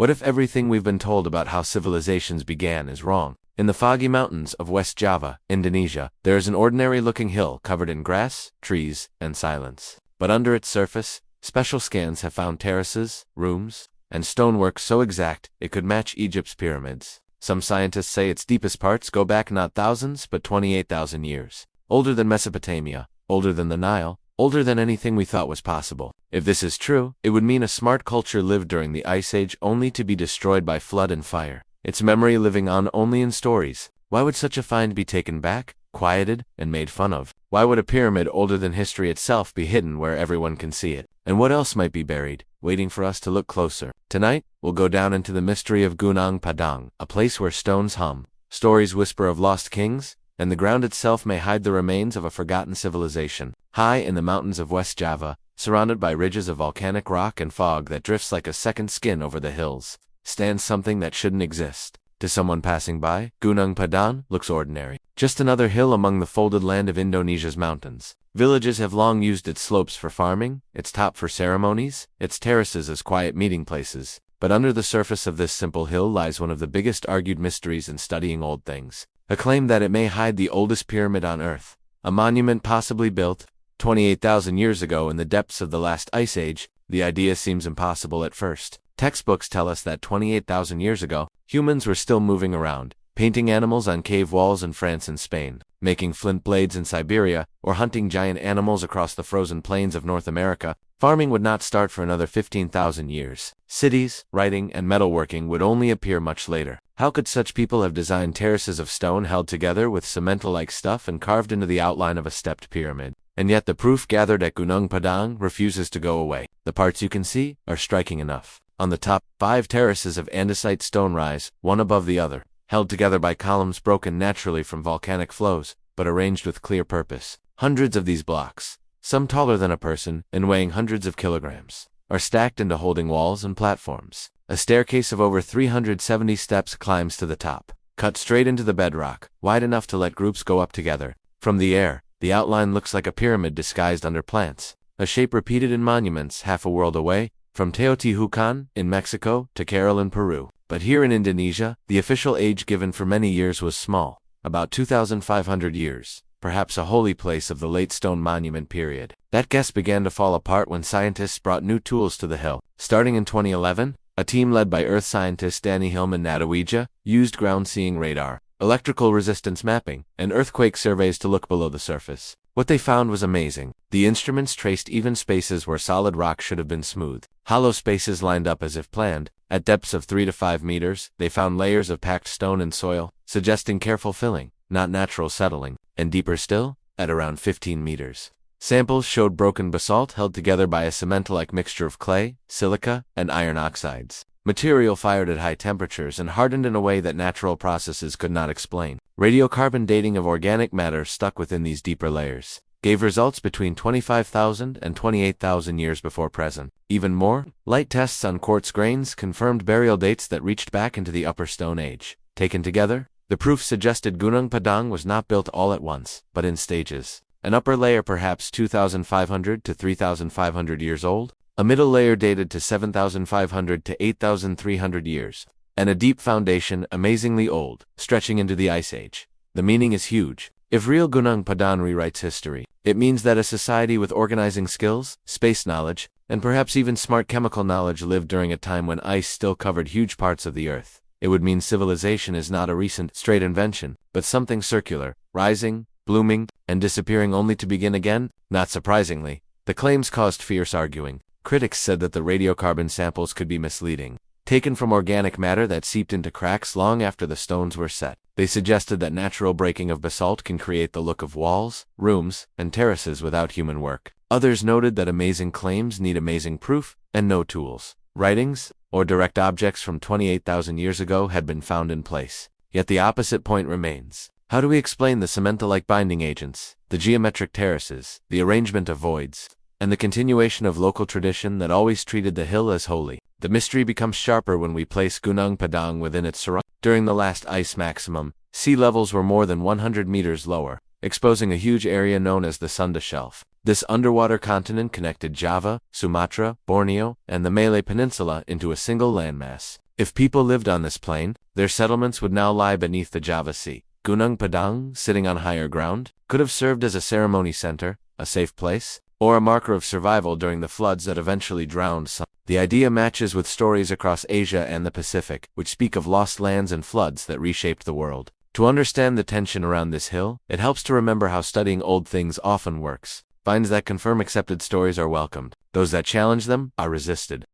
What if everything we've been told about how civilizations began is wrong? In the foggy mountains of West Java, Indonesia, there is an ordinary-looking hill covered in grass, trees, and silence. But under its surface, special scans have found terraces, rooms, and stonework so exact it could match Egypt's pyramids. Some scientists say its deepest parts go back not thousands but 28,000 years. Older than Mesopotamia, older than the Nile, older than anything we thought was possible. If this is true, it would mean a smart culture lived during the Ice Age only to be destroyed by flood and fire. Its memory living on only in stories. Why would such a find be taken back, quieted, and made fun of? Why would a pyramid older than history itself be hidden where everyone can see it? And what else might be buried, waiting for us to look closer? Tonight, we'll go down into the mystery of Gunung Padang, a place where stones hum, stories whisper of lost kings, and the ground itself may hide the remains of a forgotten civilization. High in the mountains of West Java, surrounded by ridges of volcanic rock and fog that drifts like a second skin over the hills, stands something that shouldn't exist. To someone passing by, Gunung Padang looks ordinary. Just another hill among the folded land of Indonesia's mountains. Villages have long used its slopes for farming, its top for ceremonies, its terraces as quiet meeting places. But under the surface of this simple hill lies one of the biggest argued mysteries in studying old things. A claim that it may hide the oldest pyramid on Earth. A monument possibly built 28,000 years ago in the depths of the last ice age. The idea seems impossible at first. Textbooks tell us that 28,000 years ago, humans were still moving around, painting animals on cave walls in France and Spain, making flint blades in Siberia, or hunting giant animals across the frozen plains of North America. Farming would not start for another 15,000 years. Cities, writing, and metalworking would only appear much later. How could such people have designed terraces of stone held together with cement-like stuff and carved into the outline of a stepped pyramid? And yet the proof gathered at Gunung Padang refuses to go away. The parts you can see are striking enough. On the top, 5 terraces of andesite stone rise, one above the other, held together by columns broken naturally from volcanic flows, but arranged with clear purpose. Hundreds of these blocks, some taller than a person and weighing hundreds of kilograms, are stacked into holding walls and platforms. A staircase of over 370 steps climbs to the top, cut straight into the bedrock, wide enough to let groups go up together. From the air, the outline looks like a pyramid disguised under plants, a shape repeated in monuments half a world away, from Teotihuacan in Mexico to Caral in Peru. But here in Indonesia, the official age given for many years was small, about 2,500 years, perhaps a holy place of the late stone monument period. That guess began to fall apart when scientists brought new tools to the hill. Starting in 2011, a team led by earth scientist Danny Hillman Nataweja used ground-seeing radar, electrical resistance mapping, and earthquake surveys to look below the surface. What they found was amazing. The instruments traced even spaces where solid rock should have been smooth. Hollow spaces lined up as if planned. At depths of 3 to 5 meters, they found layers of packed stone and soil, suggesting careful filling, not natural settling. And deeper still, at around 15 meters, samples showed broken basalt held together by a cement-like mixture of clay, silica, and iron oxides. Material fired at high temperatures and hardened in a way that natural processes could not explain. Radiocarbon dating of organic matter stuck within these deeper layers gave results between 25,000 and 28,000 years before present. Even more, light tests on quartz grains confirmed burial dates that reached back into the Upper Stone Age. Taken together, the proof suggested Gunung Padang was not built all at once, but in stages. An upper layer perhaps 2,500 to 3,500 years old, a middle layer dated to 7,500 to 8,300 years, and a deep foundation amazingly old, stretching into the Ice Age. The meaning is huge. If real Gunung Padang rewrites history, it means that a society with organizing skills, space knowledge, and perhaps even smart chemical knowledge lived during a time when ice still covered huge parts of the Earth. It would mean civilization is not a recent, straight invention, but something circular, rising, blooming, and disappearing only to begin again. Not surprisingly, the claims caused fierce arguing. Critics said that the radiocarbon samples could be misleading, taken from organic matter that seeped into cracks long after the stones were set. They suggested that natural breaking of basalt can create the look of walls, rooms, and terraces without human work. Others noted that amazing claims need amazing proof, and no tools, writings, or direct objects from 28,000 years ago had been found in place. Yet the opposite point remains. How do we explain the cement-like binding agents, the geometric terraces, the arrangement of voids, and the continuation of local tradition that always treated the hill as holy? The mystery becomes sharper when we place Gunung Padang within its surroundings. During the last ice maximum, sea levels were more than 100 meters lower, exposing a huge area known as the Sunda Shelf. This underwater continent connected Java, Sumatra, Borneo, and the Malay Peninsula into a single landmass. If people lived on this plain, their settlements would now lie beneath the Java Sea. Gunung Padang, sitting on higher ground, could have served as a ceremony center, a safe place, or a marker of survival during the floods that eventually drowned some. The idea matches with stories across Asia and the Pacific, which speak of lost lands and floods that reshaped the world. To understand the tension around this hill, it helps to remember how studying old things often works. Finds that confirm accepted stories are welcomed. Those that challenge them are resisted.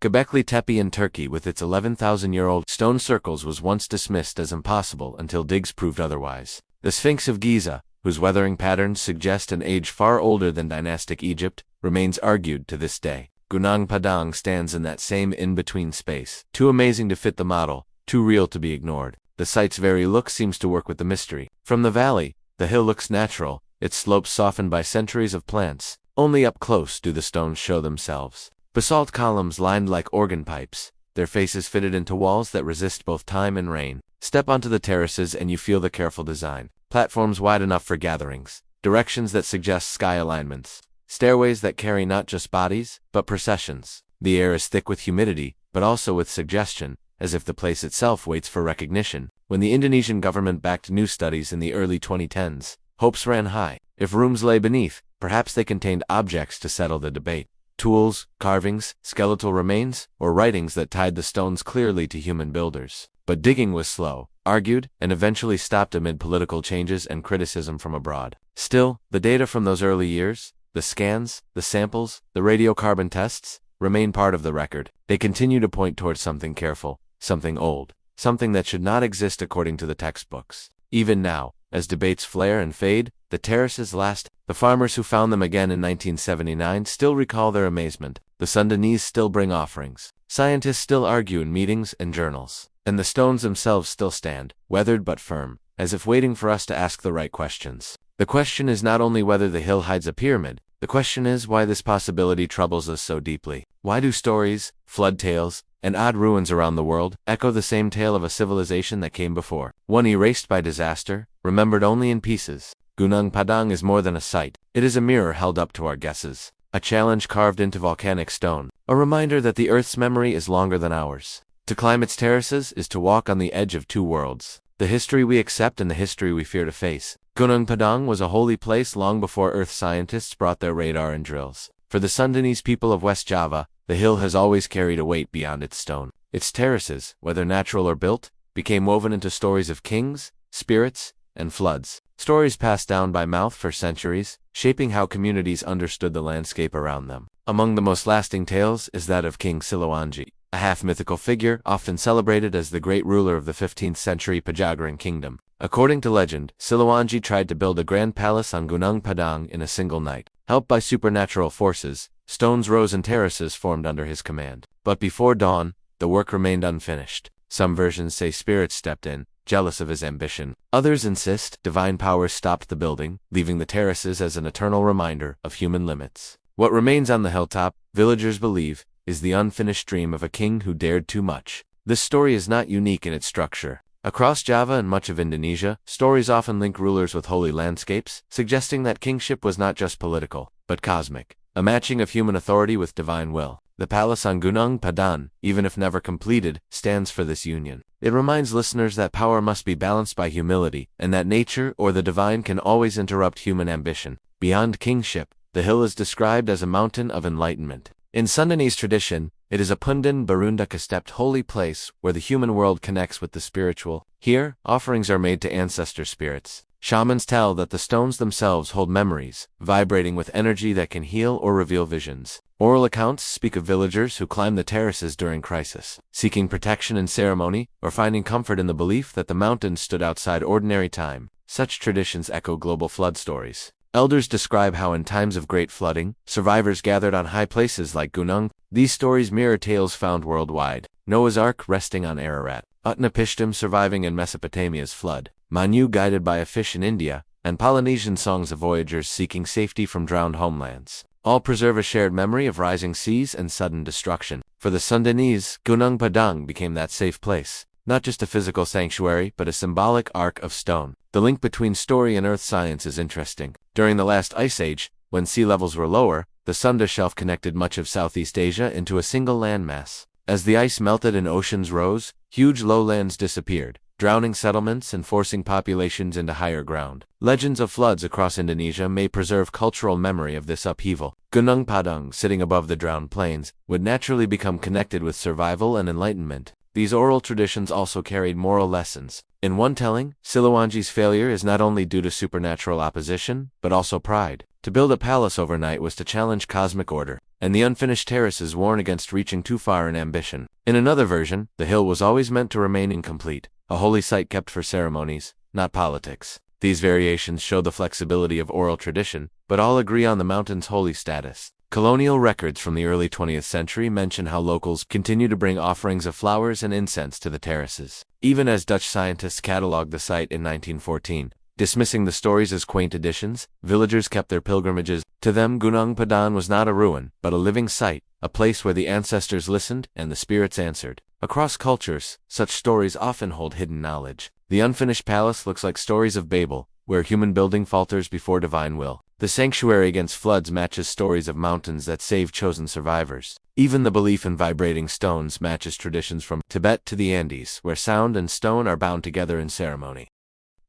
Göbekli Tepe in Turkey with its 11,000-year-old stone circles was once dismissed as impossible until digs proved otherwise. The Sphinx of Giza, whose weathering patterns suggest an age far older than dynastic Egypt, remains argued to this day. Gunung Padang stands in that same in-between space, too amazing to fit the model, too real to be ignored. The site's very look seems to work with the mystery. From the valley, the hill looks natural, its slopes softened by centuries of plants. Only up close do the stones show themselves. Basalt columns lined like organ pipes, their faces fitted into walls that resist both time and rain. Step onto the terraces and you feel the careful design. Platforms wide enough for gatherings, directions that suggest sky alignments, stairways that carry not just bodies, but processions. The air is thick with humidity, but also with suggestion, as if the place itself waits for recognition. When the Indonesian government backed new studies in the early 2010s, hopes ran high. If rooms lay beneath, perhaps they contained objects to settle the debate. Tools, carvings, skeletal remains, or writings that tied the stones clearly to human builders. But digging was slow, argued, and eventually stopped amid political changes and criticism from abroad. Still, the data from those early years, the scans, the samples, the radiocarbon tests, remain part of the record. They continue to point towards something careful, something old, something that should not exist according to the textbooks. Even now, as debates flare and fade, the terraces last. The farmers who found them again in 1979 still recall their amazement. The Sundanese still bring offerings. Scientists still argue in meetings and journals. And the stones themselves still stand, weathered but firm, as if waiting for us to ask the right questions. The question is not only whether the hill hides a pyramid, the question is why this possibility troubles us so deeply. Why do stories, flood tales, and odd ruins around the world echo the same tale of a civilization that came before? One erased by disaster, remembered only in pieces. Gunung Padang is more than a site. It is a mirror held up to our guesses. A challenge carved into volcanic stone. A reminder that the Earth's memory is longer than ours. To climb its terraces is to walk on the edge of two worlds. The history we accept and the history we fear to face. Gunung Padang was a holy place long before Earth scientists brought their radar and drills. For the Sundanese people of West Java, the hill has always carried a weight beyond its stone. Its terraces, whether natural or built, became woven into stories of kings, spirits, and floods. Stories passed down by mouth for centuries, shaping how communities understood the landscape around them. Among the most lasting tales is that of King Siliwangi, a half-mythical figure often celebrated as the great ruler of the 15th century Pajagaran kingdom. According to legend, Siliwangi tried to build a grand palace on Gunung Padang in a single night. Helped by supernatural forces, stones rose and terraces formed under his command. But before dawn, the work remained unfinished. Some versions say spirits stepped in, jealous of his ambition. Others insist divine powers stopped the building, leaving the terraces as an eternal reminder of human limits. What remains on the hilltop, villagers believe, is the unfinished dream of a king who dared too much. This story is not unique in its structure. Across Java and much of Indonesia, stories often link rulers with holy landscapes, suggesting that kingship was not just political, but cosmic. A matching of human authority with divine will. The palace on Gunung Padang, even if never completed, stands for this union. It reminds listeners that power must be balanced by humility, and that nature or the divine can always interrupt human ambition. Beyond kingship, the hill is described as a mountain of enlightenment. In Sundanese tradition, it is a Pundan Barundaka stepped holy place where the human world connects with the spiritual. Here, offerings are made to ancestor spirits. Shamans tell that the stones themselves hold memories, vibrating with energy that can heal or reveal visions. Oral accounts speak of villagers who climb the terraces during crisis, seeking protection in ceremony, or finding comfort in the belief that the mountains stood outside ordinary time. Such traditions echo global flood stories. Elders describe how in times of great flooding, survivors gathered on high places like Gunung. These stories mirror tales found worldwide. Noah's Ark resting on Ararat, Utnapishtim surviving in Mesopotamia's flood, Manu guided by a fish in India, and Polynesian songs of voyagers seeking safety from drowned homelands. All preserve a shared memory of rising seas and sudden destruction. For the Sundanese, Gunung Padang became that safe place. not just a physical sanctuary, but a symbolic ark of stone. The link between story and earth science is interesting. During the last ice age, when sea levels were lower, the Sunda Shelf connected much of Southeast Asia into a single landmass. As the ice melted and oceans rose, huge lowlands disappeared, drowning settlements and forcing populations into higher ground. Legends of floods across Indonesia may preserve cultural memory of this upheaval. Gunung Padang, sitting above the drowned plains, would naturally become connected with survival and enlightenment. These oral traditions also carried moral lessons. In one telling, Siliwangi's failure is not only due to supernatural opposition, but also pride. To build a palace overnight was to challenge cosmic order, and the unfinished terraces warn against reaching too far in ambition. In another version, the hill was always meant to remain incomplete, a holy site kept for ceremonies, not politics. These variations show the flexibility of oral tradition, but all agree on the mountain's holy status. Colonial records from the early 20th century mention how locals continue to bring offerings of flowers and incense to the terraces. Even as Dutch scientists cataloged the site in 1914, dismissing the stories as quaint additions, villagers kept their pilgrimages. To them, Gunung Padang was not a ruin, but a living site, a place where the ancestors listened and the spirits answered. Across cultures, such stories often hold hidden knowledge. The unfinished palace looks like stories of Babel, where human building falters before divine will. The sanctuary against floods matches stories of mountains that save chosen survivors. Even the belief in vibrating stones matches traditions from Tibet to the Andes, where sound and stone are bound together in ceremony.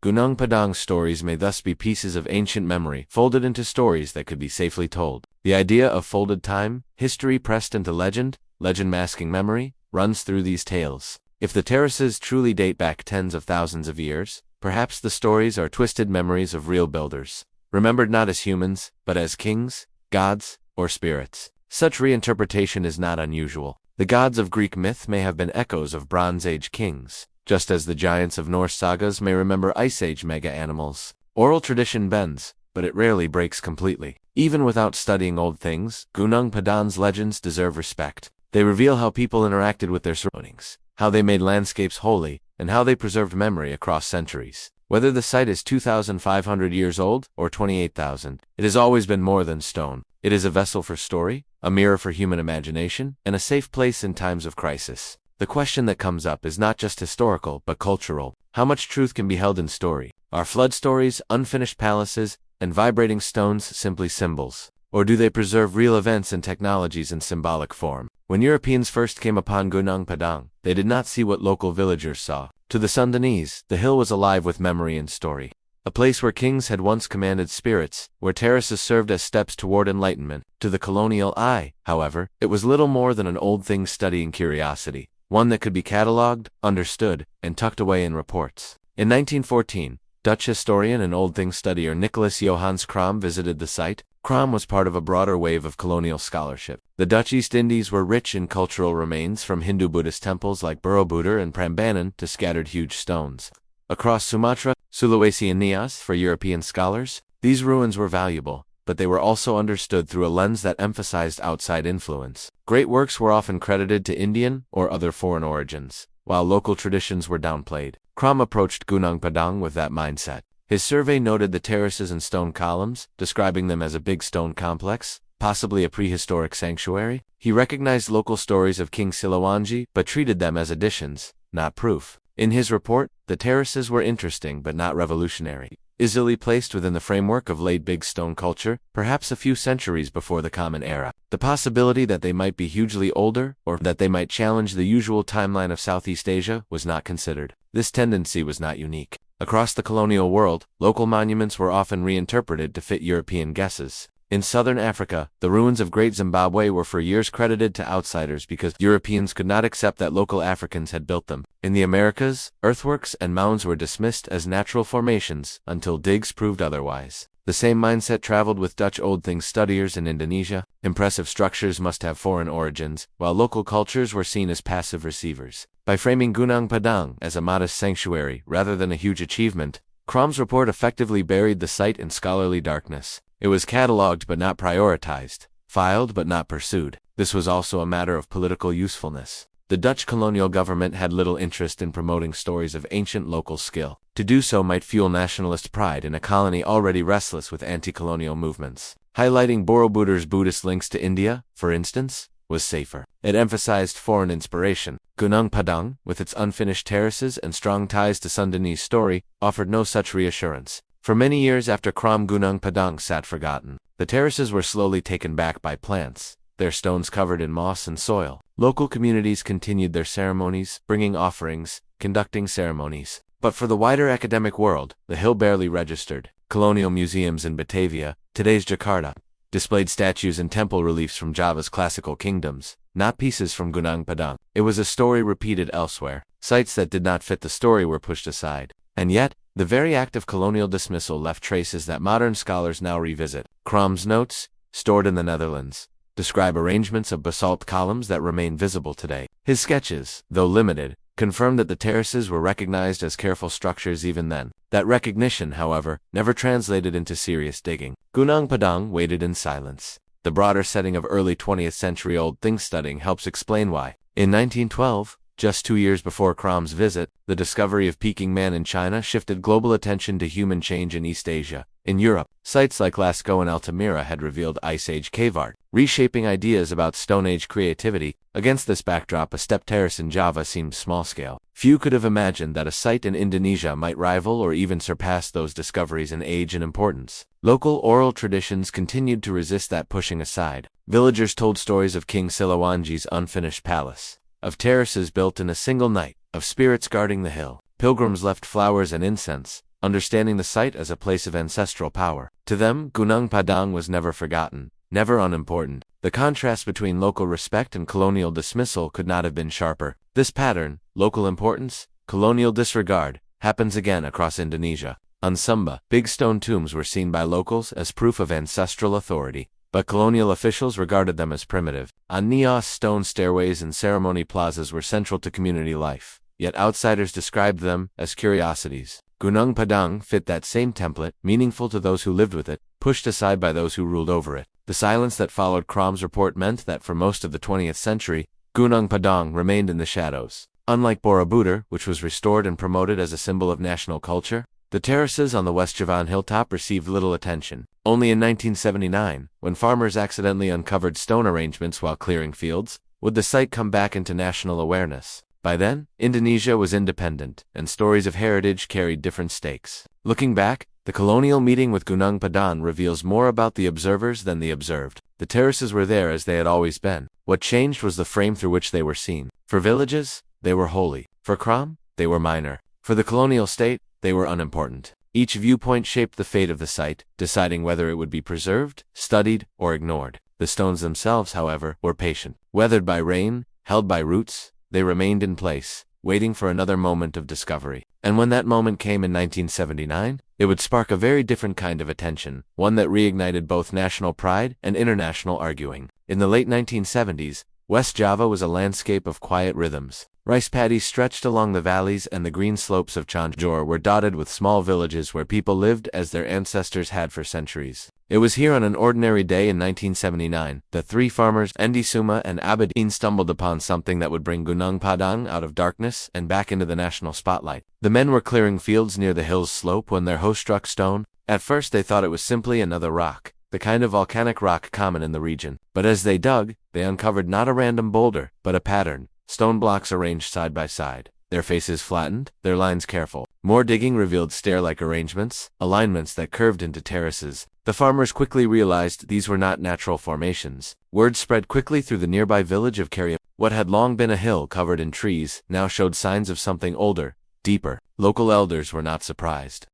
Gunung Padang stories may thus be pieces of ancient memory folded into stories that could be safely told. The idea of folded time, history pressed into legend, legend masking memory, runs through these tales. If the terraces truly date back tens of thousands of years, perhaps the stories are twisted memories of real builders, remembered not as humans, but as kings, gods, or spirits. Such reinterpretation is not unusual. The gods of Greek myth may have been echoes of Bronze Age kings, just as the giants of Norse sagas may remember Ice Age mega-animals. Oral tradition bends, but it rarely breaks completely. Even without studying old things, Gunung Padang's legends deserve respect. They reveal how people interacted with their surroundings, how they made landscapes holy, and how they preserved memory across centuries. Whether the site is 2,500 years old or 28,000, it has always been more than stone. It is a vessel for story, a mirror for human imagination, and a safe place in times of crisis. The question that comes up is not just historical, but cultural. How much truth can be held in story? Are flood stories, unfinished palaces, and vibrating stones simply symbols? Or do they preserve real events and technologies in symbolic form? When Europeans first came upon Gunung Padang, they did not see what local villagers saw. To the Sundanese, the hill was alive with memory and story. A place where kings had once commanded spirits, where terraces served as steps toward enlightenment. To the colonial eye, however, it was little more than an old thing studying curiosity, one that could be catalogued, understood, and tucked away in reports. In 1914, Dutch historian and old thing studier Nicholas Johannes Crom visited the site. Crom was part of a broader wave of colonial scholarship. The Dutch East Indies were rich in cultural remains, from Hindu-Buddhist temples like Borobudur and Prambanan to scattered huge stones. Across Sumatra, Sulawesi and Nias, for European scholars, these ruins were valuable, but they were also understood through a lens that emphasized outside influence. Great works were often credited to Indian or other foreign origins, while local traditions were downplayed. Crom approached Gunung Padang with that mindset. His survey noted the terraces and stone columns, describing them as a big stone complex, possibly a prehistoric sanctuary. He recognized local stories of King Siliwangi, but treated them as additions, not proof. In his report, the terraces were interesting but not revolutionary, easily placed within the framework of late big stone culture, perhaps a few centuries before the Common Era. The possibility that they might be hugely older, or that they might challenge the usual timeline of Southeast Asia, was not considered. This tendency was not unique. Across the colonial world, local monuments were often reinterpreted to fit European guesses. In southern Africa, the ruins of Great Zimbabwe were for years credited to outsiders because Europeans could not accept that local Africans had built them. In the Americas, earthworks and mounds were dismissed as natural formations until digs proved otherwise. The same mindset traveled with Dutch old things studiers in Indonesia. Impressive structures must have foreign origins, while local cultures were seen as passive receivers. By framing Gunung Padang as a modest sanctuary rather than a huge achievement, Crom's report effectively buried the site in scholarly darkness. It was catalogued but not prioritized, filed but not pursued. This was also a matter of political usefulness. The Dutch colonial government had little interest in promoting stories of ancient local skill. To do so might fuel nationalist pride in a colony already restless with anti-colonial movements. Highlighting Borobudur's Buddhist links to India, for instance, was safer. It emphasized foreign inspiration. Gunung Padang, with its unfinished terraces and strong ties to Sundanese story, offered no such reassurance. For many years after Gunung Padang sat forgotten, the terraces were slowly taken back by plants, their stones covered in moss and soil. Local communities continued their ceremonies, bringing offerings, conducting ceremonies. But for the wider academic world, the hill barely registered. Colonial museums in Batavia, today's Jakarta, displayed statues and temple reliefs from Java's classical kingdoms, not pieces from Gunung Padang. It was a story repeated elsewhere. Sites that did not fit the story were pushed aside. And yet, the very act of colonial dismissal left traces that modern scholars now revisit. Crom's notes, stored in the Netherlands, describe arrangements of basalt columns that remain visible today. His sketches, though limited, confirmed that the terraces were recognized as careful structures even then. That recognition, however, never translated into serious digging. Gunung Padang waited in silence. The broader setting of early 20th century old thing studying helps explain why. In 1912, just 2 years before Crom's visit, the discovery of Peking Man in China shifted global attention to human change in East Asia. In Europe, sites like Lascaux and Altamira had revealed Ice Age cave art, reshaping ideas about Stone Age creativity. Against this backdrop, a step terrace in Java seemed small-scale. Few could have imagined that a site in Indonesia might rival or even surpass those discoveries in age and importance. Local oral traditions continued to resist that pushing aside. Villagers told stories of King Siliwangi's unfinished palace, of terraces built in a single night, of spirits guarding the hill. Pilgrims left flowers and incense, understanding the site as a place of ancestral power. To them, Gunung Padang was never forgotten, never unimportant. The contrast between local respect and colonial dismissal could not have been sharper. This pattern, local importance, colonial disregard, happens again across Indonesia. On Sumba, big stone tombs were seen by locals as proof of ancestral authority, but colonial officials regarded them as primitive. On Nias, stone stairways and ceremony plazas were central to community life, yet outsiders described them as curiosities. Gunung Padang fit that same template, meaningful to those who lived with it, pushed aside by those who ruled over it. The silence that followed Crom's report meant that for most of the 20th century, Gunung Padang remained in the shadows. Unlike Borobudur, which was restored and promoted as a symbol of national culture, the terraces on the West Javan hilltop received little attention. Only in 1979, when farmers accidentally uncovered stone arrangements while clearing fields, would the site come back into national awareness. By then, Indonesia was independent, and stories of heritage carried different stakes. Looking back, the colonial meeting with Gunung Padang reveals more about the observers than the observed. The terraces were there as they had always been. What changed was the frame through which they were seen. For villages, they were holy. For Crom, they were minor. For the colonial state, they were unimportant. Each viewpoint shaped the fate of the site, deciding whether it would be preserved, studied, or ignored. The stones themselves, however, were patient. Weathered by rain, held by roots, they remained in place, waiting for another moment of discovery. And when that moment came in 1979, it would spark a very different kind of attention, one that reignited both national pride and international arguing. In the late 1970s, West Java was a landscape of quiet rhythms. Rice paddies stretched along the valleys, and the green slopes of Cianjur were dotted with small villages where people lived as their ancestors had for centuries. It was here on an ordinary day in 1979 that three farmers, Endi Suma and Abedin, stumbled upon something that would bring Gunung Padang out of darkness and back into the national spotlight. The men were clearing fields near the hill's slope when their hoe struck stone. At first they thought it was simply another rock, the kind of volcanic rock common in the region. But as they dug, they uncovered not a random boulder, but a pattern. Stone blocks arranged side by side, their faces flattened, their lines careful. More digging revealed stair-like arrangements, alignments that curved into terraces. The farmers quickly realized these were not natural formations. Word spread quickly through the nearby village of Karya. What had long been a hill covered in trees now showed signs of something older, deeper. Local elders were not surprised.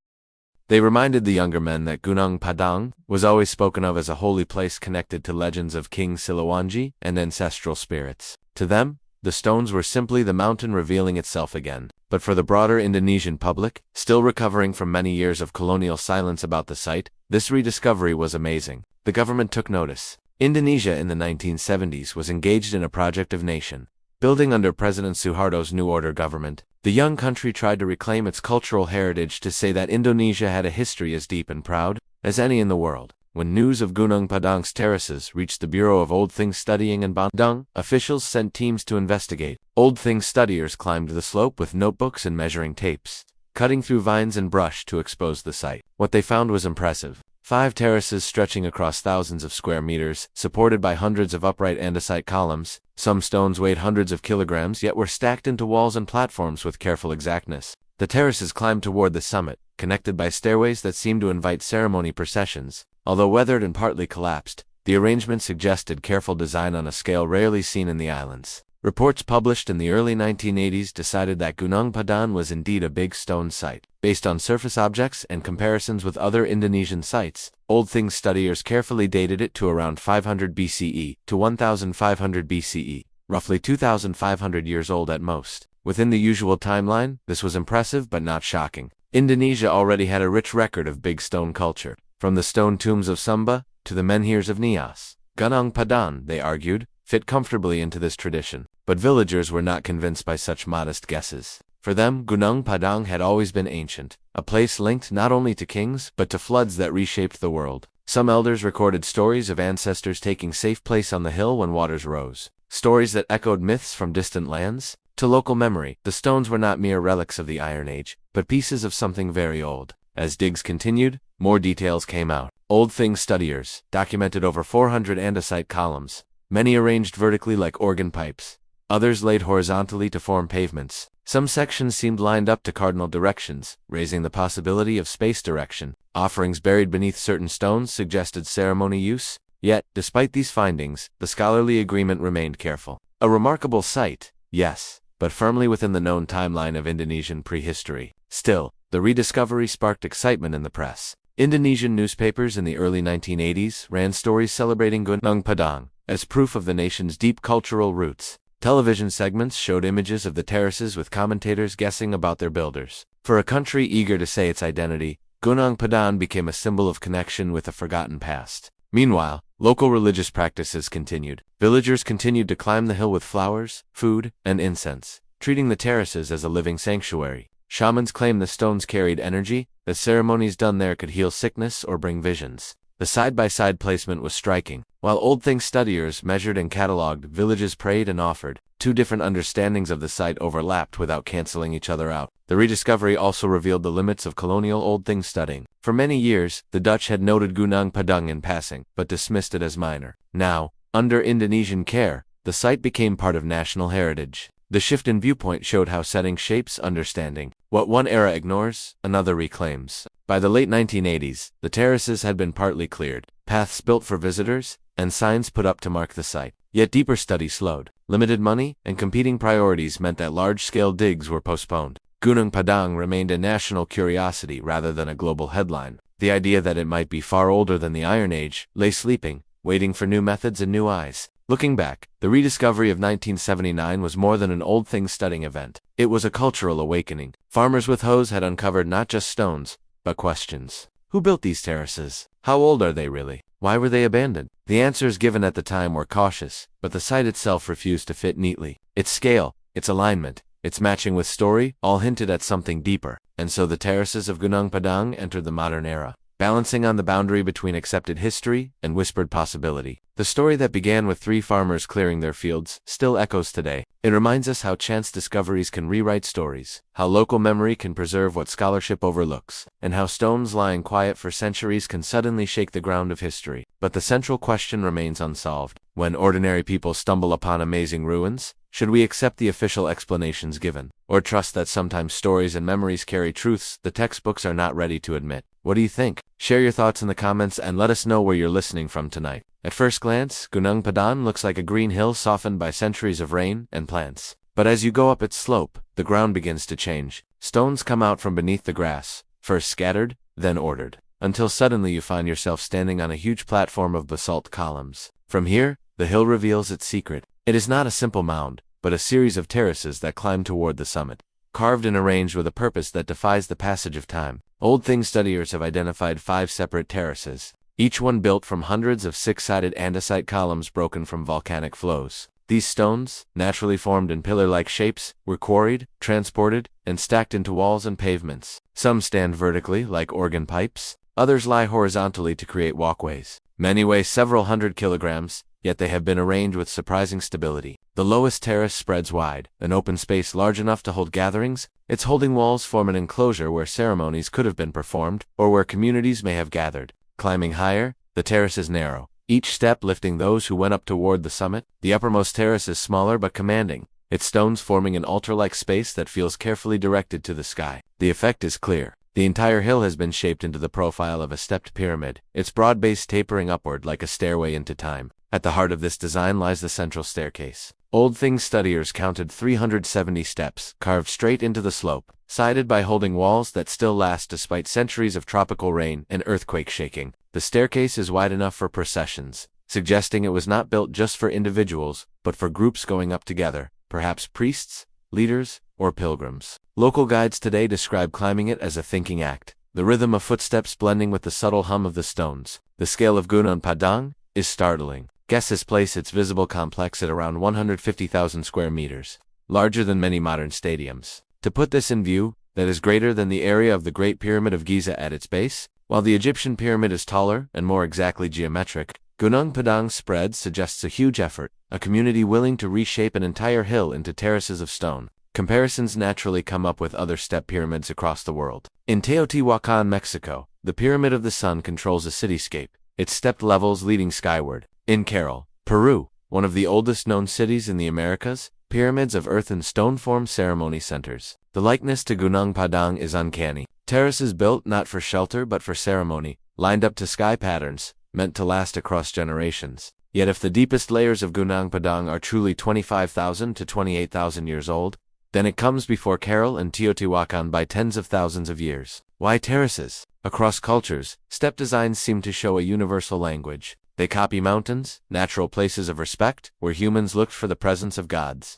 They reminded the younger men that Gunung Padang was always spoken of as a holy place connected to legends of King Siliwangi and ancestral spirits. To them, the stones were simply the mountain revealing itself again. But for the broader Indonesian public, still recovering from many years of colonial silence about the site, this rediscovery was amazing. The government took notice. Indonesia in the 1970s was engaged in a project of nation building under President Suharto's New Order government. The young country tried to reclaim its cultural heritage, to say that Indonesia had a history as deep and proud as any in the world. When news of Gunung Padang's terraces reached the Bureau of Old Things Studying in Bandung, officials sent teams to investigate. Old Things studiers climbed the slope with notebooks and measuring tapes, cutting through vines and brush to expose the site. What they found was impressive. 5 terraces stretching across thousands of square meters, supported by hundreds of upright andesite columns. Some stones weighed hundreds of kilograms yet were stacked into walls and platforms with careful exactness. The terraces climbed toward the summit, connected by stairways that seemed to invite ceremony processions. Although weathered and partly collapsed, the arrangement suggested careful design on a scale rarely seen in the islands. Reports published in the early 1980s decided that Gunung Padang was indeed a big stone site. Based on surface objects and comparisons with other Indonesian sites, Old Things studiers carefully dated it to around 500 BCE to 1500 BCE, roughly 2,500 years old at most. Within the usual timeline, this was impressive but not shocking. Indonesia already had a rich record of big stone culture, from the stone tombs of Sumba to the menhirs of Nias. Gunung Padang, they argued, fit comfortably into this tradition, but villagers were not convinced by such modest guesses. For them, Gunung Padang had always been ancient, a place linked not only to kings but to floods that reshaped the world. Some elders recorded stories of ancestors taking safe place on the hill when waters rose, stories that echoed myths from distant lands. To local memory, the stones were not mere relics of the Iron Age, but pieces of something very old. As digs continued, more details came out. Old Things studiers documented over 400 andesite columns, many arranged vertically like organ pipes, others laid horizontally to form pavements. Some sections seemed lined up to cardinal directions, raising the possibility of space direction. Offerings buried beneath certain stones suggested ceremony use. Yet, despite these findings, the scholarly agreement remained careful. A remarkable site, yes, but firmly within the known timeline of Indonesian prehistory. Still, the rediscovery sparked excitement in the press. Indonesian newspapers in the early 1980s ran stories celebrating Gunung Padang as proof of the nation's deep cultural roots. Television segments showed images of the terraces with commentators guessing about their builders. For a country eager to say its identity, Gunung Padang became a symbol of connection with a forgotten past. Meanwhile, local religious practices continued. Villagers continued to climb the hill with flowers, food, and incense, treating the terraces as a living sanctuary. Shamans claimed the stones carried energy, that ceremonies done there could heal sickness or bring visions. The side-by-side placement was striking. While Old Things studiers measured and catalogued, villages prayed and offered. Two different understandings of the site overlapped without canceling each other out. The rediscovery also revealed the limits of colonial Old Things studying. For many years, the Dutch had noted Gunung Padang in passing, but dismissed it as minor. Now, under Indonesian care, the site became part of national heritage. The shift in viewpoint showed how setting shapes understanding. What one era ignores, another reclaims. By the late 1980s, the terraces had been partly cleared, paths built for visitors, and signs put up to mark the site. Yet deeper study slowed. Limited money and competing priorities meant that large-scale digs were postponed. Gunung Padang remained a national curiosity rather than a global headline. The idea that it might be far older than the Iron Age lay sleeping, waiting for new methods and new eyes. Looking back, the rediscovery of 1979 was more than an Old Things studying event. It was a cultural awakening. Farmers with hoes had uncovered not just stones, but questions. Who built these terraces? How old are they really? Why were they abandoned? The answers given at the time were cautious, but the site itself refused to fit neatly. Its scale, its alignment, its matching with story, all hinted at something deeper. And so the terraces of Gunung Padang entered the modern era, balancing on the boundary between accepted history and whispered possibility. The story that began with 3 farmers clearing their fields still echoes today. It reminds us how chance discoveries can rewrite stories, how local memory can preserve what scholarship overlooks, and how stones lying quiet for centuries can suddenly shake the ground of history. But the central question remains unsolved. When ordinary people stumble upon amazing ruins, should we accept the official explanations given, or trust that sometimes stories and memories carry truths the textbooks are not ready to admit? What do you think? Share your thoughts in the comments and let us know where you're listening from tonight. At first glance, Gunung Padang looks like a green hill softened by centuries of rain and plants. But as you go up its slope, the ground begins to change. Stones come out from beneath the grass, first scattered, then ordered, until suddenly you find yourself standing on a huge platform of basalt columns. From here, the hill reveals its secret. It is not a simple mound, but a series of terraces that climb toward the summit, carved and arranged with a purpose that defies the passage of time. Old Things studiers have identified 5 separate terraces, each one built from hundreds of 6-sided andesite columns broken from volcanic flows. These stones, naturally formed in pillar-like shapes, were quarried, transported, and stacked into walls and pavements. Some stand vertically, like organ pipes. Others lie horizontally to create walkways. Many weigh several hundred kilograms, yet they have been arranged with surprising stability. The lowest terrace spreads wide, an open space large enough to hold gatherings. Its holding walls form an enclosure where ceremonies could have been performed, or where communities may have gathered. Climbing higher, the terraces narrow, each step lifting those who went up toward the summit. The uppermost terrace is smaller but commanding, its stones forming an altar-like space that feels carefully directed to the sky. The effect is clear. The entire hill has been shaped into the profile of a stepped pyramid, its broad base tapering upward like a stairway into time. At the heart of this design lies the central staircase. Old Things studiers counted 370 steps, carved straight into the slope, sided by holding walls that still last despite centuries of tropical rain and earthquake shaking. The staircase is wide enough for processions, suggesting it was not built just for individuals, but for groups going up together, perhaps priests, leaders, or pilgrims. Local guides today describe climbing it as a thinking act, the rhythm of footsteps blending with the subtle hum of the stones. The scale of Gunung Padang is startling. Guesses place its visible complex at around 150,000 square meters, larger than many modern stadiums. To put this in view, that is greater than the area of the Great Pyramid of Giza at its base. While the Egyptian pyramid is taller and more exactly geometric, Gunung Padang's spread suggests a huge effort, a community willing to reshape an entire hill into terraces of stone. Comparisons naturally come up with other step pyramids across the world. In Teotihuacan, Mexico, the Pyramid of the Sun controls a cityscape, its stepped levels leading skyward. In Carroll, Peru, one of the oldest known cities in the Americas, pyramids of earth and stone form ceremony centers. The likeness to Gunung Padang is uncanny. Terraces built not for shelter but for ceremony, lined up to sky patterns, meant to last across generations. Yet if the deepest layers of Gunung Padang are truly 25,000 to 28,000 years old, then it comes before Carroll and Teotihuacan by tens of thousands of years. Why terraces? Across cultures, step designs seem to show a universal language. They copy mountains, natural places of respect, where humans looked for the presence of gods.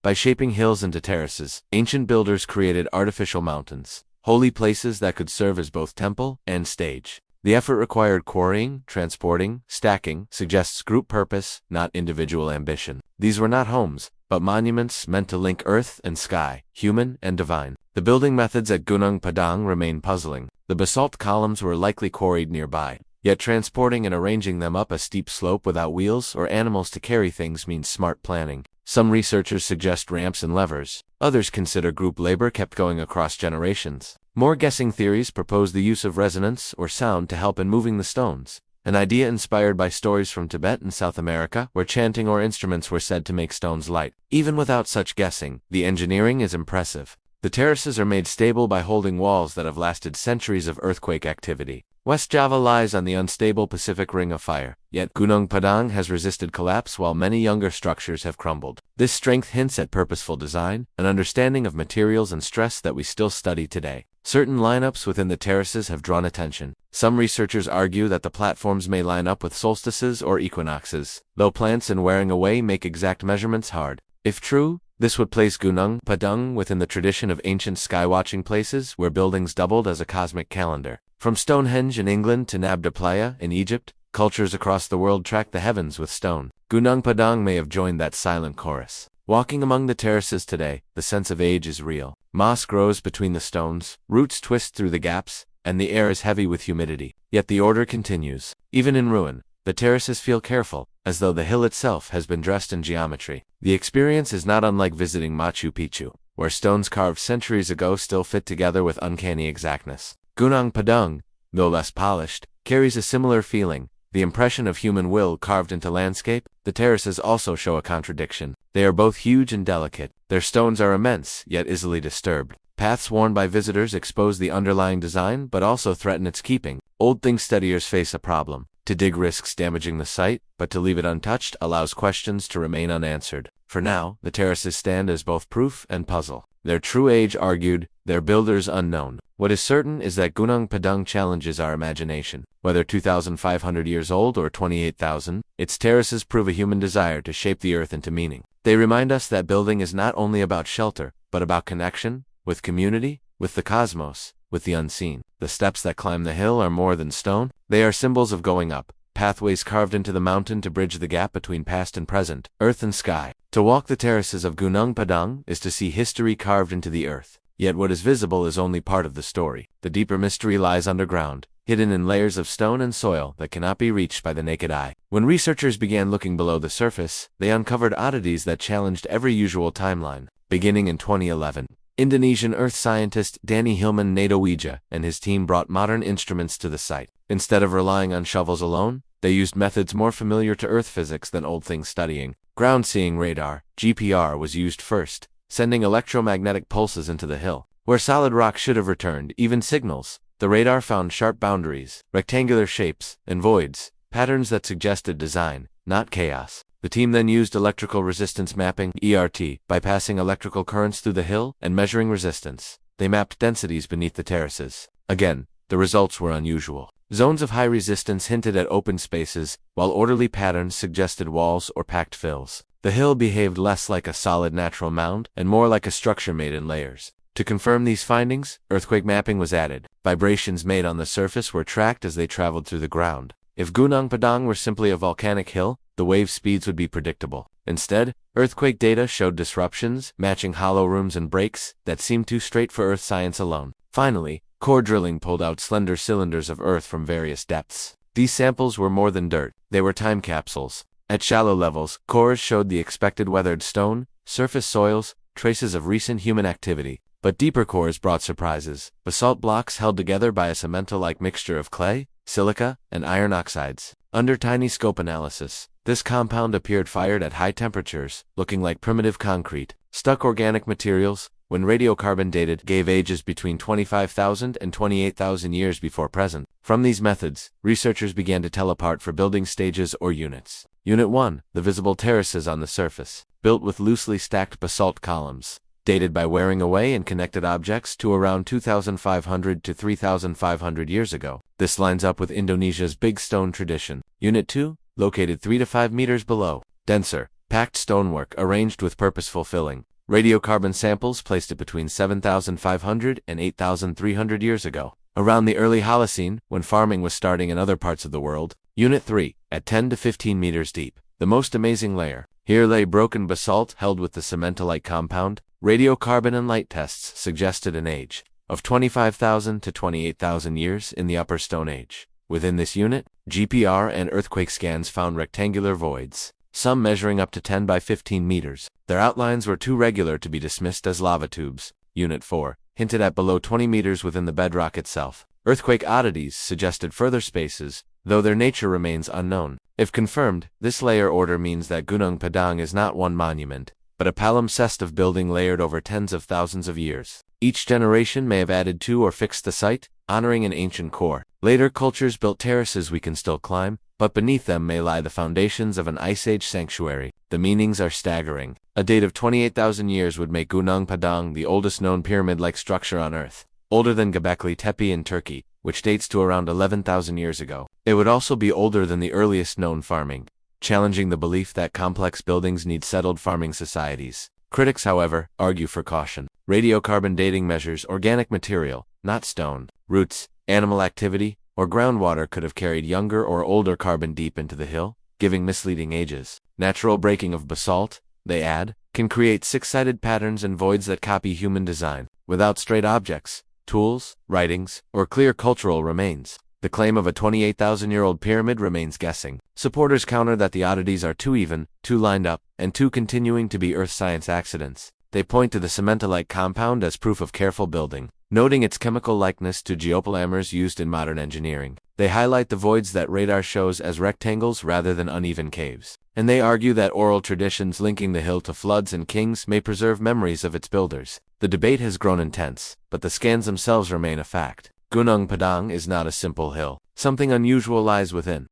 By shaping hills into terraces, ancient builders created artificial mountains, holy places that could serve as both temple and stage. The effort required quarrying, transporting, stacking, suggests group purpose, not individual ambition. These were not homes, but monuments meant to link earth and sky, human and divine. The building methods at Gunung Padang remain puzzling. The basalt columns were likely quarried nearby. Yet transporting and arranging them up a steep slope without wheels or animals to carry things means smart planning. Some researchers suggest ramps and levers. Others consider group labor kept going across generations. More guessing theories propose the use of resonance or sound to help in moving the stones, an idea inspired by stories from Tibet and South America, where chanting or instruments were said to make stones light. Even without such guessing, the engineering is impressive. The terraces are made stable by holding walls that have lasted centuries of earthquake activity. West Java lies on the unstable Pacific Ring of Fire, yet Gunung Padang has resisted collapse while many younger structures have crumbled. This strength hints at purposeful design, an understanding of materials and stress that we still study today. Certain lineups within the terraces have drawn attention. Some researchers argue that the platforms may line up with solstices or equinoxes, though plants and wearing away make exact measurements hard. If true, this would place Gunung Padang within the tradition of ancient skywatching places where buildings doubled as a cosmic calendar. From Stonehenge in England to Nabda Playa in Egypt, cultures across the world track the heavens with stone. Gunung Padang may have joined that silent chorus. Walking among the terraces today, the sense of age is real. Moss grows between the stones, roots twist through the gaps, and the air is heavy with humidity. Yet the order continues. Even in ruin, the terraces feel careful, as though the hill itself has been dressed in geometry. The experience is not unlike visiting Machu Picchu, where stones carved centuries ago still fit together with uncanny exactness. Gunung Padang, though less polished, carries a similar feeling, the impression of human will carved into landscape. The terraces also show a contradiction. They are both huge and delicate. Their stones are immense, yet easily disturbed. Paths worn by visitors expose the underlying design but also threaten its keeping. Old Things studiers face a problem. To dig risks damaging the site, but to leave it untouched allows questions to remain unanswered. For now, the terraces stand as both proof and puzzle. Their true age argued, their builders unknown. What is certain is that Gunung Padang challenges our imagination. Whether 2,500 years old or 28,000, its terraces prove a human desire to shape the earth into meaning. They remind us that building is not only about shelter, but about connection, with community, with the cosmos, with the unseen. The steps that climb the hill are more than stone. They are symbols of going up, pathways carved into the mountain to bridge the gap between past and present, earth and sky. To walk the terraces of Gunung Padang is to see history carved into the earth. Yet what is visible is only part of the story. The deeper mystery lies underground, hidden in layers of stone and soil that cannot be reached by the naked eye. When researchers began looking below the surface, they uncovered oddities that challenged every usual timeline. Beginning in 2011, Indonesian earth scientist Danny Hilman Nadoweja and his team brought modern instruments to the site. Instead of relying on shovels alone, they used methods more familiar to earth physics than old things studying. Ground-seeing radar, GPR, was used first, sending electromagnetic pulses into the hill. Where solid rock should have returned even signals, the radar found sharp boundaries, rectangular shapes, and voids, patterns that suggested design, not chaos. The team then used electrical resistance mapping (ERT) by passing electrical currents through the hill and measuring resistance. They mapped densities beneath the terraces. Again, the results were unusual. Zones of high resistance hinted at open spaces, while orderly patterns suggested walls or packed fills. The hill behaved less like a solid natural mound and more like a structure made in layers. To confirm these findings, earthquake mapping was added. Vibrations made on the surface were tracked as they traveled through the ground. If Gunung Padang were simply a volcanic hill, the wave speeds would be predictable. Instead, earthquake data showed disruptions, matching hollow rooms and breaks, that seemed too straight for earth science alone. Finally, core drilling pulled out slender cylinders of earth from various depths. These samples were more than dirt, they were time capsules. At shallow levels, cores showed the expected weathered stone, surface soils, traces of recent human activity. But deeper cores brought surprises. Basalt blocks held together by a cemento-like mixture of clay, silica, and iron oxides. Under tiny scope analysis, this compound appeared fired at high temperatures, looking like primitive concrete. Stuck organic materials, when radiocarbon dated, gave ages between 25,000 and 28,000 years before present. From these methods, researchers began to tell apart for building stages or units. Unit 1, the visible terraces on the surface, built with loosely stacked basalt columns, dated by wearing away and connected objects to around 2,500 to 3,500 years ago. This lines up with Indonesia's big stone tradition. Unit 2, located 3 to 5 meters below, denser, packed stonework arranged with purposeful filling. Radiocarbon samples placed it between 7,500 and 8,300 years ago, around the early Holocene, when farming was starting in other parts of the world. Unit 3, at 10 to 15 meters deep, the most amazing layer. Here lay broken basalt held with the cemento-like compound. Radiocarbon and light tests suggested an age of 25,000 to 28,000 years in the Upper Stone Age. Within this unit, GPR and earthquake scans found rectangular voids, some measuring up to 10 by 15 meters. Their outlines were too regular to be dismissed as lava tubes. Unit 4 hinted at below 20 meters within the bedrock itself. Earthquake oddities suggested further spaces, though their nature remains unknown. If confirmed, this layer order means that Gunung Padang is not one monument, but a palimpsest of building layered over tens of thousands of years. Each generation may have added to or fixed the site, honoring an ancient core. Later cultures built terraces we can still climb, but beneath them may lie the foundations of an Ice Age sanctuary. The meanings are staggering. A date of 28,000 years would make Gunung Padang the oldest known pyramid-like structure on Earth, older than Göbekli Tepe in Turkey, which dates to around 11,000 years ago. It would also be older than the earliest known farming, challenging the belief that complex buildings need settled farming societies. Critics, however, argue for caution. Radiocarbon dating measures organic material, not stone. Roots, animal activity, or groundwater could have carried younger or older carbon deep into the hill, giving misleading ages. Natural breaking of basalt, they add, can create six-sided patterns and voids that copy human design, without straight objects, tools, writings, or clear cultural remains. The claim of a 28,000-year-old pyramid remains guessing. Supporters counter that the oddities are too even, too lined up, and too continuing to be earth science accidents. They point to the cemento-like compound as proof of careful building, noting its chemical likeness to geopolymers used in modern engineering. They highlight the voids that radar shows as rectangles rather than uneven caves. And they argue that oral traditions linking the hill to floods and kings may preserve memories of its builders. The debate has grown intense, but the scans themselves remain a fact. Gunung Padang is not a simple hill. Something unusual lies within.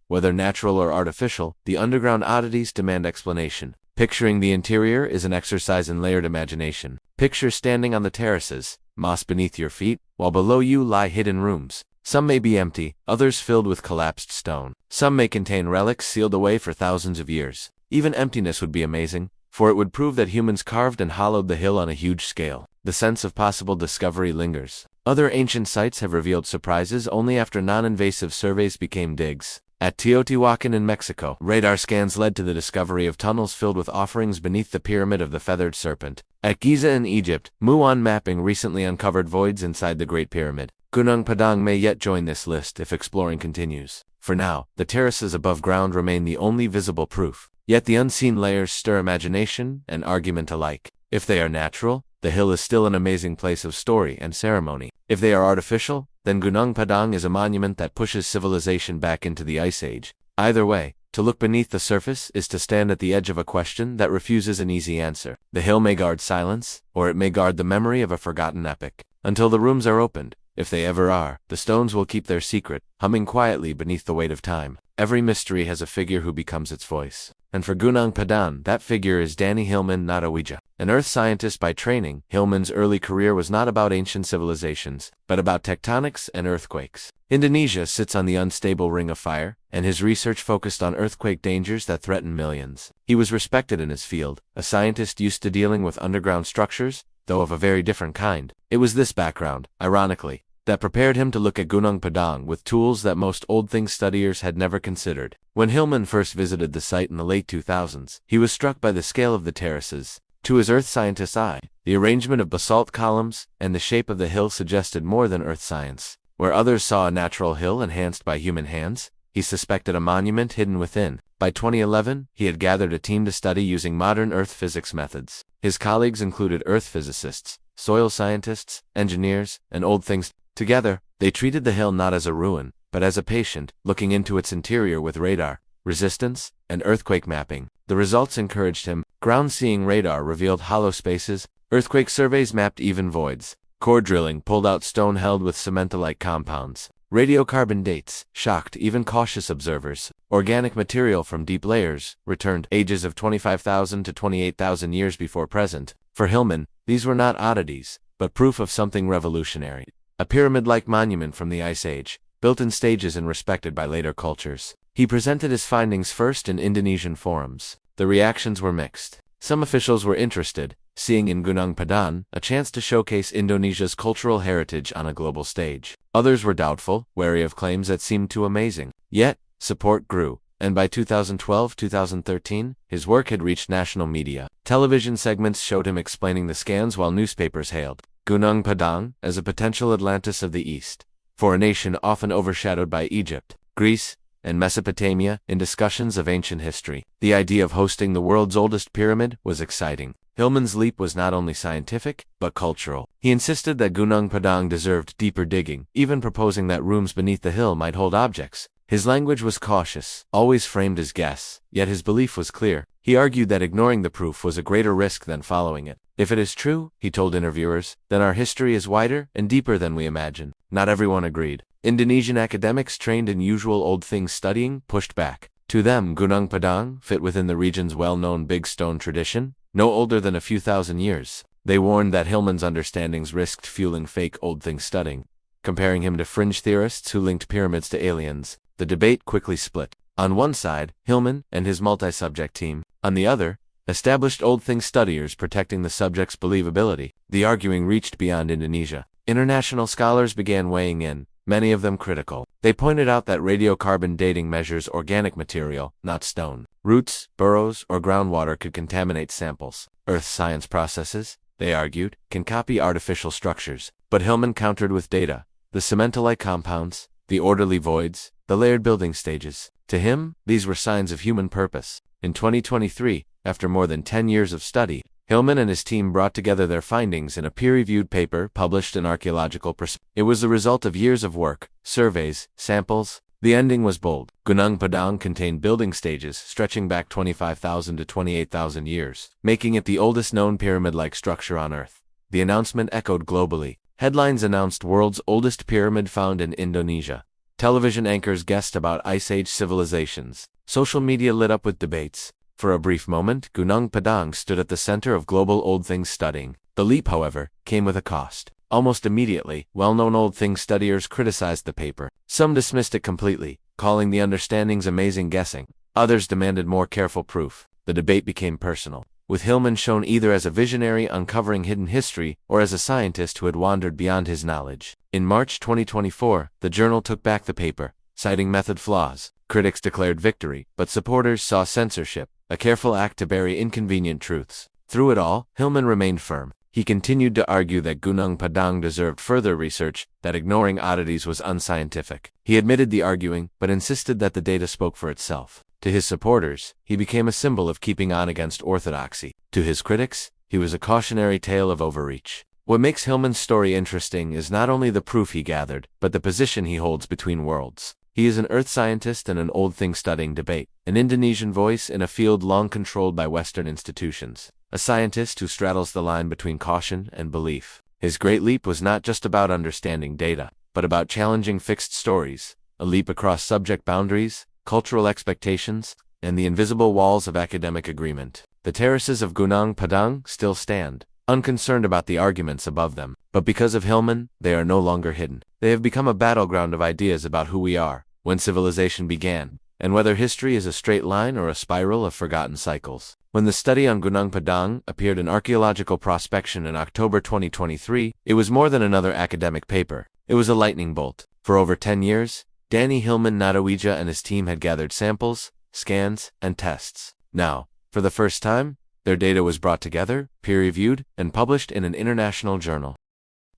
Whether natural or artificial, the underground oddities demand explanation. Picturing the interior is an exercise in layered imagination. Picture standing on the terraces, moss beneath your feet, while below you lie hidden rooms. Some may be empty, others filled with collapsed stone. Some may contain relics sealed away for thousands of years. Even emptiness would be amazing, for it would prove that humans carved and hollowed the hill on a huge scale. The sense of possible discovery lingers. Other ancient sites have revealed surprises only after non-invasive surveys became digs. At Teotihuacan in Mexico, radar scans led to the discovery of tunnels filled with offerings beneath the Pyramid of the Feathered Serpent. At Giza in Egypt, Muon mapping recently uncovered voids inside the Great Pyramid. Gunung Padang may yet join this list if exploring continues. For now, the terraces above ground remain the only visible proof. Yet the unseen layers stir imagination and argument alike. If they are natural, the hill is still an amazing place of story and ceremony. If they are artificial, then Gunung Padang is a monument that pushes civilization back into the Ice Age. Either way, to look beneath the surface is to stand at the edge of a question that refuses an easy answer. The hill may guard silence, or it may guard the memory of a forgotten epic. Until the rooms are opened, if they ever are, the stones will keep their secret, humming quietly beneath the weight of time. Every mystery has a figure who becomes its voice. And for Gunung Padang, that figure is Danny Hillman Natawija. An earth scientist by training, Hillman's early career was not about ancient civilizations, but about tectonics and earthquakes. Indonesia sits on the unstable ring of fire, and his research focused on earthquake dangers that threaten millions. He was respected in his field, a scientist used to dealing with underground structures, though of a very different kind. It was this background, ironically, that prepared him to look at Gunung Padang with tools that most old things studiers had never considered. When Hillman first visited the site in the late 2000s, he was struck by the scale of the terraces. To his earth scientist's eye, the arrangement of basalt columns and the shape of the hill suggested more than earth science. Where others saw a natural hill enhanced by human hands, he suspected a monument hidden within. By 2011, he had gathered a team to study using modern earth physics methods. His colleagues included earth physicists, soil scientists, engineers, and old things. Together, they treated the hill not as a ruin, but as a patient, looking into its interior with radar, resistance, and earthquake mapping. The results encouraged him. Ground-seeing radar revealed hollow spaces, earthquake surveys mapped even voids, core drilling pulled out stone held with cementolite compounds. Radiocarbon dates shocked even cautious observers. Organic material from deep layers returned ages of 25,000 to 28,000 years before present. For Hillman, these were not oddities, but proof of something revolutionary. A pyramid-like monument from the Ice Age, built in stages and respected by later cultures. He presented his findings first in Indonesian forums. The reactions were mixed. Some officials were interested, seeing in Gunung Padang a chance to showcase Indonesia's cultural heritage on a global stage. Others were doubtful, wary of claims that seemed too amazing. Yet, support grew, and by 2012-2013, his work had reached national media. Television segments showed him explaining the scans while newspapers hailed Gunung Padang as a potential Atlantis of the East, for a nation often overshadowed by Egypt, Greece, and Mesopotamia in discussions of ancient history. The idea of hosting the world's oldest pyramid was exciting. Hillman's leap was not only scientific, but cultural. He insisted that Gunung Padang deserved deeper digging, even proposing that rooms beneath the hill might hold objects. His language was cautious, always framed as guess, yet his belief was clear. He argued that ignoring the proof was a greater risk than following it. If it is true, he told interviewers, then our history is wider and deeper than we imagine. Not everyone agreed. Indonesian academics trained in usual old things studying pushed back. To them, Gunung Padang fit within the region's well-known big stone tradition, no older than a few thousand years. They warned that Hillman's understandings risked fueling fake old things studying. Comparing him to fringe theorists who linked pyramids to aliens, the debate quickly split. On one side, Hillman and his multi-subject team. On the other, established old things studiers protecting the subject's believability. The arguing reached beyond Indonesia. International scholars began weighing in, many of them critical. They pointed out that radiocarbon dating measures organic material, not stone. Roots, burrows, or groundwater could contaminate samples. Earth science processes, they argued, can copy artificial structures. But Hillman countered with data. The cementolite compounds, the orderly voids, the layered building stages. To him, these were signs of human purpose. In 2023, after more than 10 years of study, Hillman and his team brought together their findings in a peer-reviewed paper published in Archaeological Perspectives. It was the result of years of work, surveys, samples. The ending was bold. Gunung Padang contained building stages stretching back 25,000 to 28,000 years, making it the oldest known pyramid-like structure on Earth. The announcement echoed globally. Headlines announced world's oldest pyramid found in Indonesia. Television anchors guessed about Ice Age civilizations. Social media lit up with debates. For a brief moment, Gunung Padang stood at the center of global old things studying. The leap, however, came with a cost. Almost immediately, well-known old things studiers criticized the paper. Some dismissed it completely, calling the understandings amazing guessing. Others demanded more careful proof. The debate became personal, with Hillman shown either as a visionary uncovering hidden history or as a scientist who had wandered beyond his knowledge. In March 2024, the journal took back the paper, citing method flaws. Critics declared victory, but supporters saw censorship, a careful act to bury inconvenient truths. Through it all, Hillman remained firm. He continued to argue that Gunung Padang deserved further research, that ignoring oddities was unscientific. He admitted the arguing, but insisted that the data spoke for itself. To his supporters, he became a symbol of keeping on against orthodoxy. To his critics, he was a cautionary tale of overreach. What makes Hillman's story interesting is not only the proof he gathered, but the position he holds between worlds. He is an earth scientist and an old thing studying debate, an Indonesian voice in a field long controlled by Western institutions, a scientist who straddles the line between caution and belief. His great leap was not just about understanding data, but about challenging fixed stories, a leap across subject boundaries, cultural expectations, and the invisible walls of academic agreement. The terraces of Gunung Padang still stand, unconcerned about the arguments above them, but because of Hillman, they are no longer hidden. They have become a battleground of ideas about who we are, when civilization began, and whether history is a straight line or a spiral of forgotten cycles. When the study on Gunung Padang appeared in Archaeological Prospection in October 2023, it was more than another academic paper. It was a lightning bolt. For over 10 years, Danny Hillman Nadawijaya and his team had gathered samples, scans, and tests. Now, for the first time, their data was brought together, peer-reviewed, and published in an international journal.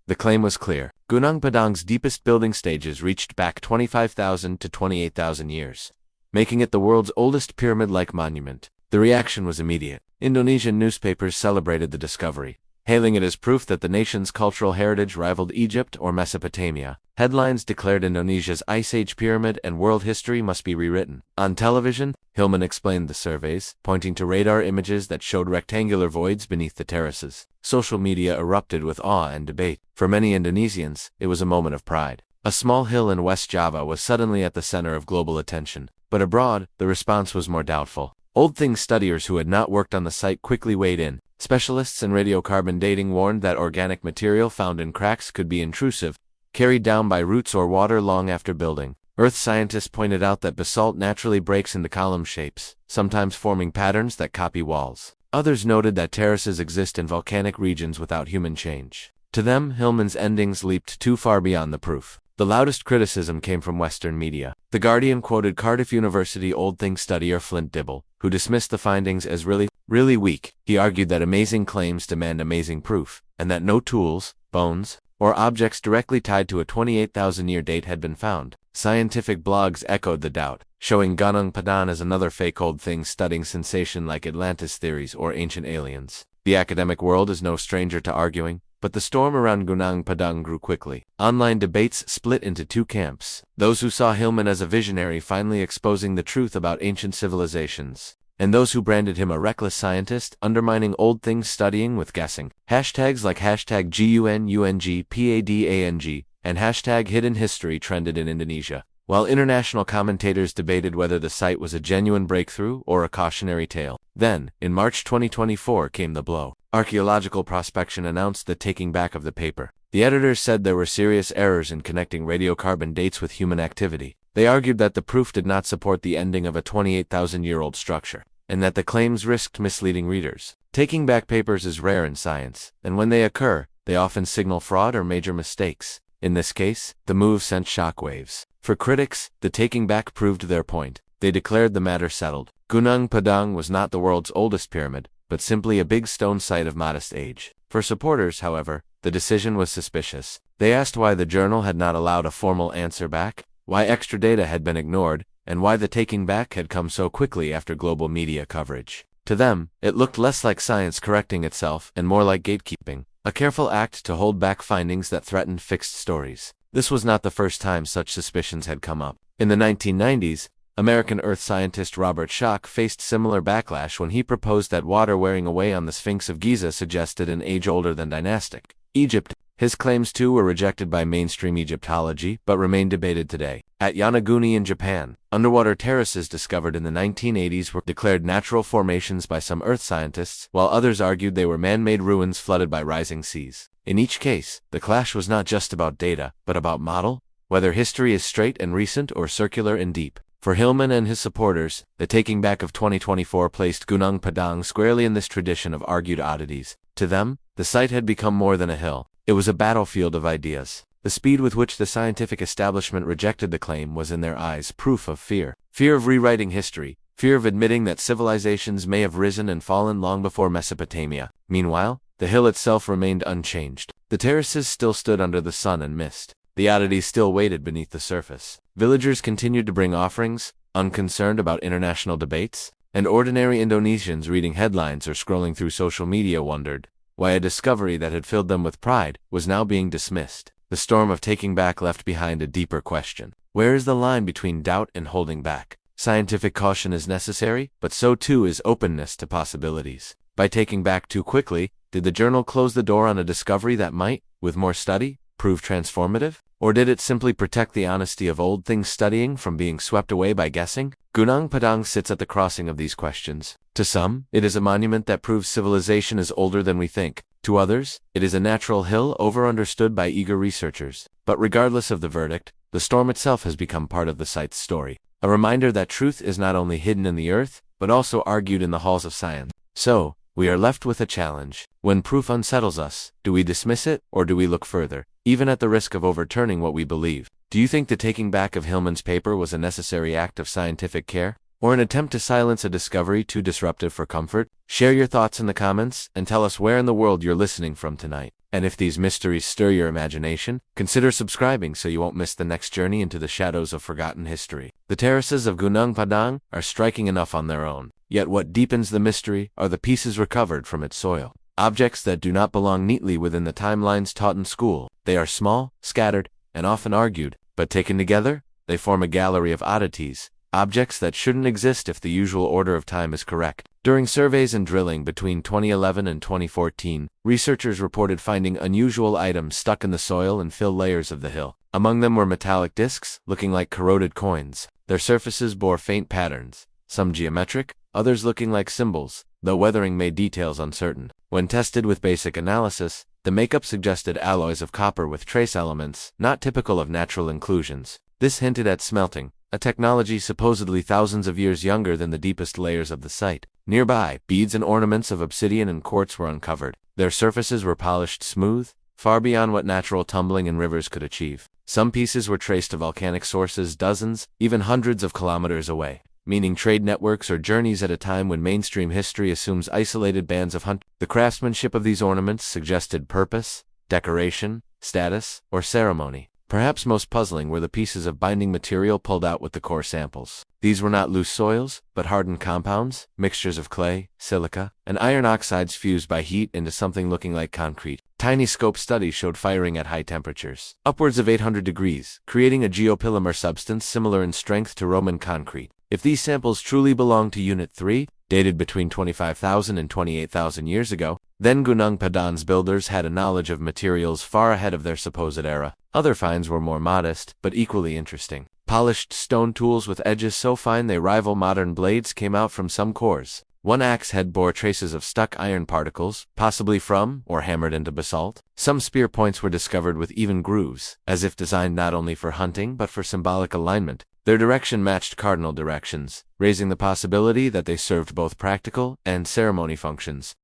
The claim was clear. Gunung Padang's deepest building stages reached back 25,000 to 28,000 years, making it the world's oldest pyramid-like monument. The reaction was immediate. Indonesian newspapers celebrated the discovery, hailing it as proof that the nation's cultural heritage rivaled Egypt or Mesopotamia. Headlines declared Indonesia's Ice Age pyramid and world history must be rewritten. On television, Hillman explained the surveys, pointing to radar images that showed rectangular voids beneath the terraces. Social media erupted with awe and debate. For many Indonesians, it was a moment of pride. A small hill in West Java was suddenly at the center of global attention. But abroad, the response was more doubtful. Old thing studiers who had not worked on the site quickly weighed in. Specialists in radiocarbon dating warned that organic material found in cracks could be intrusive, carried down by roots or water long after building. Earth scientists pointed out that basalt naturally breaks into column shapes, sometimes forming patterns that copy walls. Others noted that terraces exist in volcanic regions without human change. To them, Hillman's endings leaped too far beyond the proof. The loudest criticism came from Western media. The Guardian quoted Cardiff University old thing studier Flint Dibble, who dismissed the findings as really weak. He argued that amazing claims demand amazing proof, and that no tools, bones, or objects directly tied to a 28,000-year date had been found. Scientific blogs echoed the doubt, showing Gunung Padang as another fake old thing studying sensation like Atlantis theories or ancient aliens. The academic world is no stranger to arguing, but the storm around Gunung Padang grew quickly. Online debates split into two camps: those who saw Hillman as a visionary finally exposing the truth about ancient civilizations, and those who branded him a reckless scientist undermining old things studying with guessing. Hashtags like hashtag #GUNUNGPADANG and hashtag Hidden History trended in Indonesia, while international commentators debated whether the site was a genuine breakthrough or a cautionary tale. Then, in March 2024 came the blow. Archaeological Prospection announced the taking back of the paper. The editors said there were serious errors in connecting radiocarbon dates with human activity. They argued that the proof did not support the ending of a 28,000-year-old structure, and that the claims risked misleading readers. Taking back papers is rare in science, and when they occur, they often signal fraud or major mistakes. In this case, the move sent shockwaves. For critics, the taking back proved their point. They declared the matter settled. Gunung Padang was not the world's oldest pyramid, but simply a big stone site of modest age. For supporters, however, the decision was suspicious. They asked why the journal had not allowed a formal answer back, why extra data had been ignored, and why the taking back had come so quickly after global media coverage. To them, it looked less like science correcting itself and more like gatekeeping, a careful act to hold back findings that threatened fixed stories. This was not the first time such suspicions had come up. In the 1990s, American earth scientist Robert Schoch faced similar backlash when he proposed that water wearing away on the Sphinx of Giza suggested an age older than dynastic Egypt. His claims too were rejected by mainstream Egyptology, but remain debated today. At Yonaguni in Japan, underwater terraces discovered in the 1980s were declared natural formations by some earth scientists, while others argued they were man-made ruins flooded by rising seas. In each case, the clash was not just about data, but about model, whether history is straight and recent or circular and deep. For Hillman and his supporters, the taking back of 2024 placed Gunung Padang squarely in this tradition of argued oddities. To them, the site had become more than a hill. It was a battlefield of ideas. The speed with which the scientific establishment rejected the claim was in their eyes proof of fear. Fear of rewriting history, fear of admitting that civilizations may have risen and fallen long before Mesopotamia. Meanwhile, the hill itself remained unchanged. The terraces still stood under the sun and mist. The oddities still waited beneath the surface. Villagers continued to bring offerings, unconcerned about international debates. and ordinary Indonesians reading headlines or scrolling through social media wondered why a discovery that had filled them with pride was now being dismissed. The storm of taking back left behind a deeper question. Where is the line between doubt and holding back? Scientific caution is necessary, but so too is openness to possibilities. By taking back too quickly, did the journal close the door on a discovery that might, with more study, prove transformative? Or did it simply protect the honesty of old things studying from being swept away by guessing? Gunung Padang sits at the crossing of these questions. To some, it is a monument that proves civilization is older than we think. To others, it is a natural hill over-understood by eager researchers. But regardless of the verdict, the storm itself has become part of the site's story. A reminder that truth is not only hidden in the earth, but also argued in the halls of science. So, we are left with a challenge. When proof unsettles us, do we dismiss it, or do we look further, even at the risk of overturning what we believe? Do you think the taking back of Hillman's paper was a necessary act of scientific care, or an attempt to silence a discovery too disruptive for comfort? Share your thoughts in the comments, and tell us where in the world you're listening from tonight. And if these mysteries stir your imagination, consider subscribing so you won't miss the next journey into the shadows of forgotten history. The terraces of Gunung Padang are striking enough on their own, yet what deepens the mystery are the pieces recovered from its soil. Objects that do not belong neatly within the timelines taught in school. They are small, scattered, and often argued, but taken together, they form a gallery of oddities, objects that shouldn't exist if the usual order of time is correct. During surveys and drilling between 2011 and 2014, researchers reported finding unusual items stuck in the soil and fill layers of the hill. Among them were metallic discs, looking like corroded coins. Their surfaces bore faint patterns, some geometric, others looking like symbols, though weathering made details uncertain. When tested with basic analysis, the makeup suggested alloys of copper with trace elements, not typical of natural inclusions. This hinted at smelting, a technology supposedly thousands of years younger than the deepest layers of the site. Nearby, beads and ornaments of obsidian and quartz were uncovered. Their surfaces were polished smooth, far beyond what natural tumbling in rivers could achieve. Some pieces were traced to volcanic sources dozens, even hundreds of kilometers away, meaning trade networks or journeys at a time when mainstream history assumes isolated bands of hunters. The craftsmanship of these ornaments suggested purpose, decoration, status, or ceremony. Perhaps most puzzling were the pieces of binding material pulled out with the core samples. These were not loose soils, but hardened compounds, mixtures of clay, silica, and iron oxides fused by heat into something looking like concrete. Tiny scope studies showed firing at high temperatures, upwards of 800 degrees, creating a geopolymer substance similar in strength to Roman concrete. If these samples truly belong to Unit 3, dated between 25,000 and 28,000 years ago, then Gunung Padang's builders had a knowledge of materials far ahead of their supposed era. Other finds were more modest, but equally interesting. Polished stone tools with edges so fine they rival modern blades came out from some cores. One axe head bore traces of stuck iron particles, possibly from, or hammered into basalt. Some spear points were discovered with even grooves, as if designed not only for hunting but for symbolic alignment. Their direction matched cardinal directions, raising the possibility that they served both practical and ceremony functions.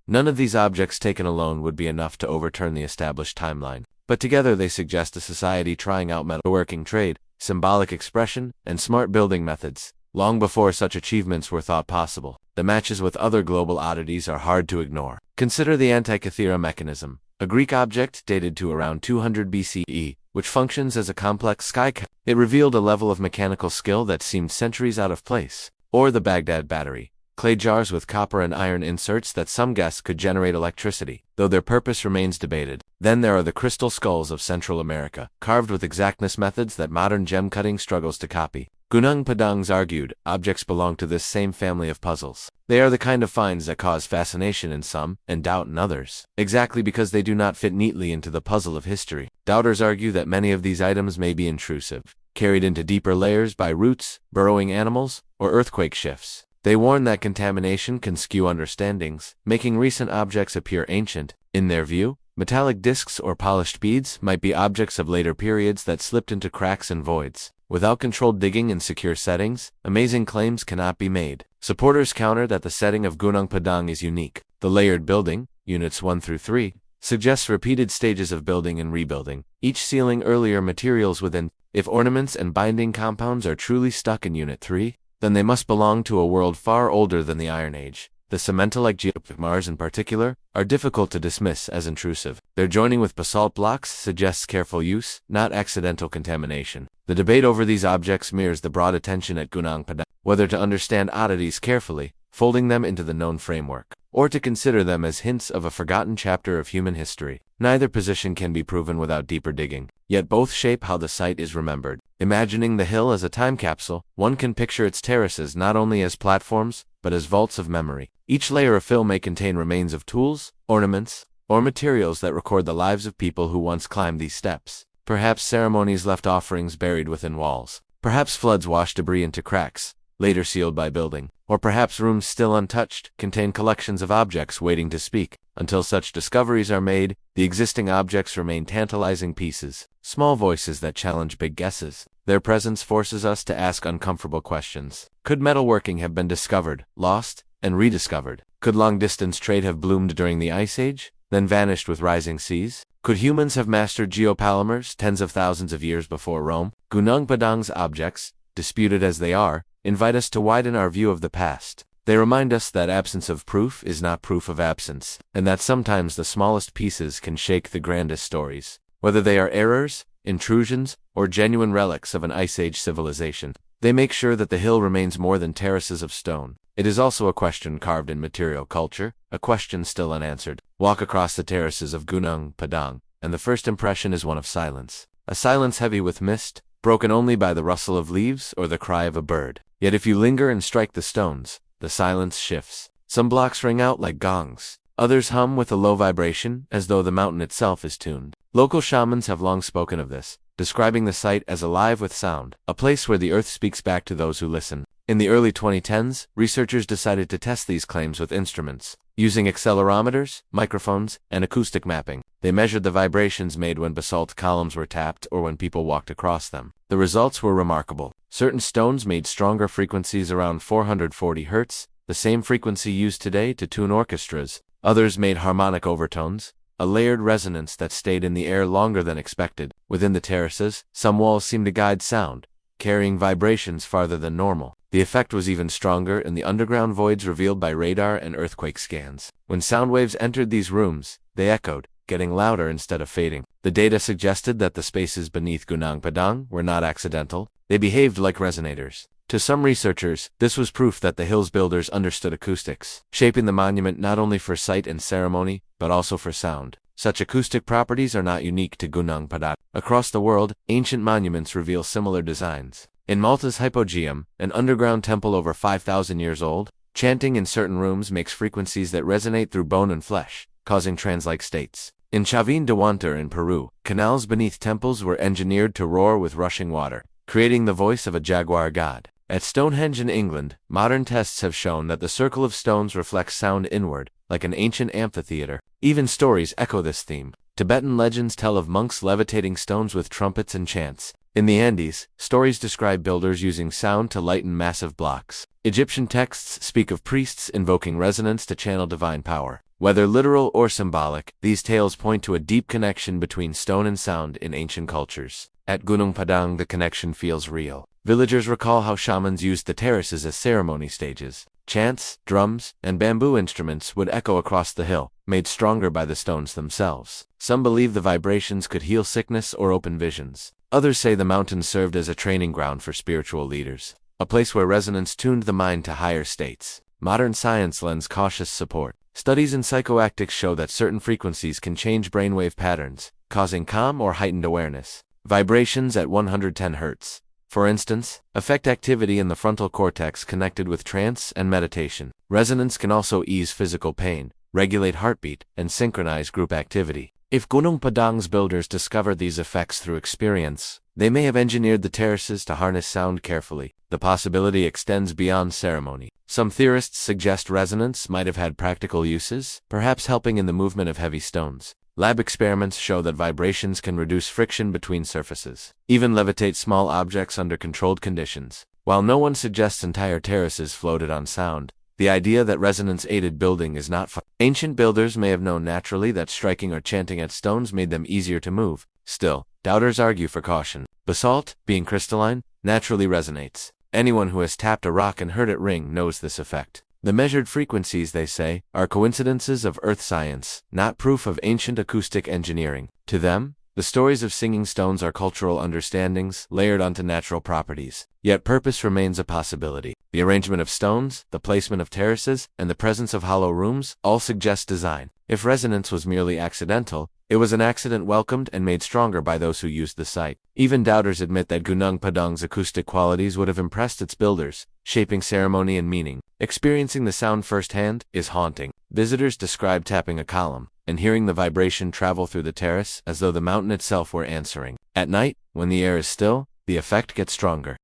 None of these objects taken alone would be enough to overturn the established timeline, but together they suggest a society trying out metalworking trade, symbolic expression, and smart building methods, long before such achievements were thought possible. The matches with other global oddities are hard to ignore. Consider the Antikythera mechanism, a Greek object dated to around 200 BCE, which functions as a complex sky cap. It revealed a level of mechanical skill that seemed centuries out of place. Or the Baghdad battery, clay jars with copper and iron inserts that some guess could generate electricity, though their purpose remains debated. Then there are the crystal skulls of Central America, carved with exactness methods that modern gem cutting struggles to copy. Gunung Padang's argued, objects belong to this same family of puzzles. They are the kind of finds that cause fascination in some, and doubt in others, exactly because they do not fit neatly into the puzzle of history. Doubters argue that many of these items may be intrusive, carried into deeper layers by roots, burrowing animals, or earthquake shifts. They warn that contamination can skew understandings, making recent objects appear ancient. In their view, metallic discs or polished beads might be objects of later periods that slipped into cracks and voids. Without controlled digging in secure settings, amazing claims cannot be made. Supporters counter that the setting of Gunung Padang is unique. The layered building, Units 1 through 3, suggests repeated stages of building and rebuilding, each sealing earlier materials within. If ornaments and binding compounds are truly stuck in Unit 3, then they must belong to a world far older than the Iron Age. The cemental-like geomars in particular are difficult to dismiss as intrusive. Their joining with basalt blocks suggests careful use, not accidental contamination. The debate over these objects mirrors the broad attention at Gunung Padang, whether to understand oddities carefully, folding them into the known framework, or to consider them as hints of a forgotten chapter of human history. Neither position can be proven without deeper digging, yet both shape how the site is remembered. Imagining the hill as a time capsule, one can picture its terraces not only as platforms, but as vaults of memory. Each layer of fill may contain remains of tools, ornaments, or materials that record the lives of people who once climbed these steps. Perhaps ceremonies left offerings buried within walls. Perhaps floods washed debris into cracks, later sealed by building. Or perhaps rooms still untouched contain collections of objects waiting to speak. Until such discoveries are made, the existing objects remain tantalizing pieces, small voices that challenge big guesses. Their presence forces us to ask uncomfortable questions. Could metalworking have been discovered, lost, and rediscovered? Could long-distance trade have bloomed during the Ice Age, then vanished with rising seas? Could humans have mastered geopolymers tens of thousands of years before Rome? Gunung Padang's objects, disputed as they are, invite us to widen our view of the past. They remind us that absence of proof is not proof of absence, and that sometimes the smallest pieces can shake the grandest stories. Whether they are errors, intrusions, or genuine relics of an Ice Age civilization, they make sure that the hill remains more than terraces of stone. It is also a question carved in material culture, a question still unanswered. Walk across the terraces of Gunung Padang, and the first impression is one of silence. A silence heavy with mist, broken only by the rustle of leaves or the cry of a bird. Yet if you linger and strike the stones, the silence shifts. Some blocks ring out like gongs. Others hum with a low vibration, as though the mountain itself is tuned. Local shamans have long spoken of this, describing the site as alive with sound, a place where the earth speaks back to those who listen. In the early 2010s, researchers decided to test these claims with instruments. Using accelerometers, microphones, and acoustic mapping, they measured the vibrations made when basalt columns were tapped or when people walked across them. The results were remarkable. Certain stones made stronger frequencies around 440 Hz, the same frequency used today to tune orchestras. Others made harmonic overtones, a layered resonance that stayed in the air longer than expected. Within the terraces, some walls seemed to guide sound, carrying vibrations farther than normal. The effect was even stronger in the underground voids revealed by radar and earthquake scans. When sound waves entered these rooms, they echoed, getting louder instead of fading. The data suggested that the spaces beneath Gunung Padang were not accidental. They behaved like resonators. To some researchers, this was proof that the hill's builders understood acoustics, shaping the monument not only for sight and ceremony, but also for sound. Such acoustic properties are not unique to Gunung Padang. Across the world, ancient monuments reveal similar designs. In Malta's Hypogeum, an underground temple over 5,000 years old, chanting in certain rooms makes frequencies that resonate through bone and flesh, causing trance-like states. In Chavin de Huántar in Peru, canals beneath temples were engineered to roar with rushing water, creating the voice of a jaguar god. At Stonehenge in England, modern tests have shown that the circle of stones reflects sound inward, like an ancient amphitheater. Even stories echo this theme. Tibetan legends tell of monks levitating stones with trumpets and chants. In the Andes, stories describe builders using sound to lighten massive blocks. Egyptian texts speak of priests invoking resonance to channel divine power. Whether literal or symbolic, these tales point to a deep connection between stone and sound in ancient cultures. At Gunung Padang, the connection feels real. Villagers recall how shamans used the terraces as ceremony stages. Chants, drums, and bamboo instruments would echo across the hill, made stronger by the stones themselves. Some believe the vibrations could heal sickness or open visions. Others say the mountain served as a training ground for spiritual leaders, a place where resonance tuned the mind to higher states. Modern science lends cautious support. Studies in psychoactics show that certain frequencies can change brainwave patterns, causing calm or heightened awareness. Vibrations at 110 Hz, for instance, affect activity in the frontal cortex connected with trance and meditation. Resonance can also ease physical pain, regulate heartbeat, and synchronize group activity. If Gunung Padang's builders discovered these effects through experience, they may have engineered the terraces to harness sound carefully. The possibility extends beyond ceremony. Some theorists suggest resonance might have had practical uses, perhaps helping in the movement of heavy stones. Lab experiments show that vibrations can reduce friction between surfaces, even levitate small objects under controlled conditions. While no one suggests entire terraces floated on sound, the idea that resonance-aided building is not ancient builders may have known naturally that striking or chanting at stones made them easier to move. Still, doubters argue for caution. Basalt, being crystalline, naturally resonates. Anyone who has tapped a rock and heard it ring knows this effect. The measured frequencies, they say, are coincidences of earth science, not proof of ancient acoustic engineering. To them, The stories of singing stones are cultural understandings layered onto natural properties. Yet purpose remains a possibility. The arrangement of stones, the placement of terraces, and the presence of hollow rooms all suggest design. If resonance was merely accidental, it was an accident welcomed and made stronger by those who used the site. Even doubters admit that Gunung Padang's acoustic qualities would have impressed its builders, shaping ceremony and meaning. Experiencing the sound firsthand is haunting. Visitors describe tapping a column and hearing the vibration travel through the terrace as though the mountain itself were answering. At night, when the air is still, the effect gets stronger.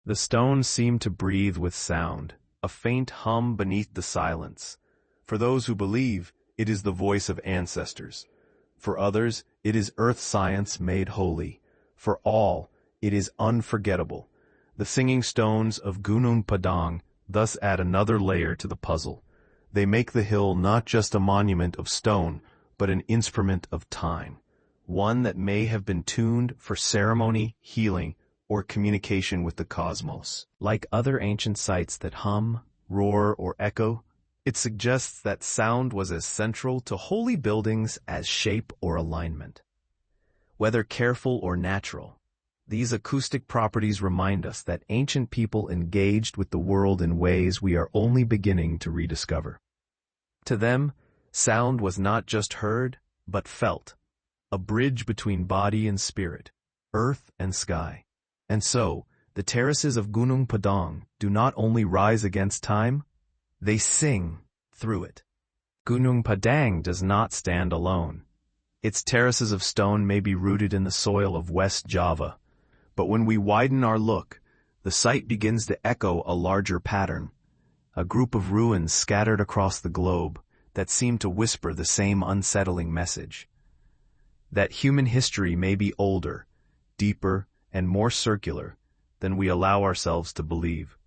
The stones seem to breathe with sound, a faint hum beneath the silence. For those who believe, it is the voice of ancestors. For others, it is earth science made holy. For all, it is unforgettable. The singing stones of Gunung Padang thus add another layer to the puzzle. They make the hill not just a monument of stone, but an instrument of time. One that may have been tuned for ceremony, healing, or communication with the cosmos. Like other ancient sites that hum, roar, or echo, it suggests that sound was as central to holy buildings as shape or alignment. Whether careful or natural, these acoustic properties remind us that ancient people engaged with the world in ways we are only beginning to rediscover. To them, sound was not just heard, but felt, a bridge between body and spirit, earth and sky. And so, the terraces of Gunung Padang do not only rise against time, they sing through it. Gunung Padang does not stand alone. Its terraces of stone may be rooted in the soil of West Java, but when we widen our look, the site begins to echo a larger pattern, a group of ruins scattered across the globe that seem to whisper the same unsettling message. That human history may be older, deeper, and more circular than we allow ourselves to believe.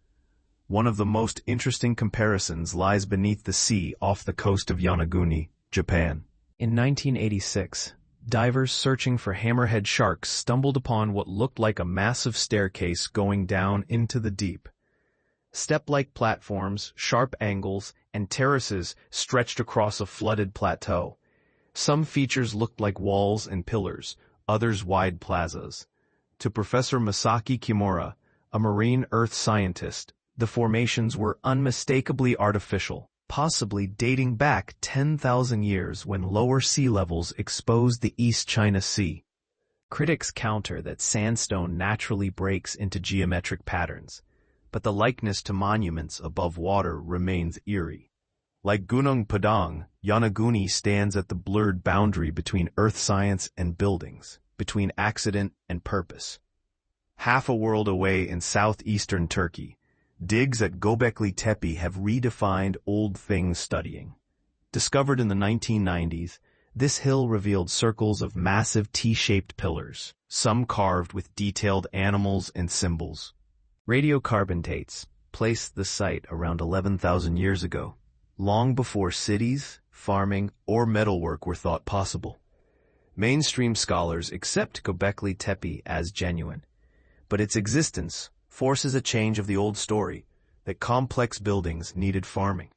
One of the most interesting comparisons lies beneath the sea off the coast of Yonaguni, Japan. In 1986, divers searching for hammerhead sharks stumbled upon what looked like a massive staircase going down into the deep. Step-like platforms, sharp angles, and terraces stretched across a flooded plateau. Some features looked like walls and pillars, others wide plazas. To Professor Masaki Kimura, a marine earth scientist, the formations were unmistakably artificial, possibly dating back 10,000 years when lower sea levels exposed the East China Sea. Critics counter that sandstone naturally breaks into geometric patterns, but the likeness to monuments above water remains eerie. Like Gunung Padang, Yonaguni stands at the blurred boundary between earth science and buildings, between accident and purpose. Half a world away in southeastern Turkey, digs at Göbekli Tepe have redefined old things studying. Discovered in the 1990s, this hill revealed circles of massive T-shaped pillars, some carved with detailed animals and symbols. Radiocarbon dates placed the site around 11,000 years ago, long before cities, farming, or metalwork were thought possible. Mainstream scholars accept Göbekli Tepe as genuine, but its existence forces a change of the old story that complex buildings needed farming.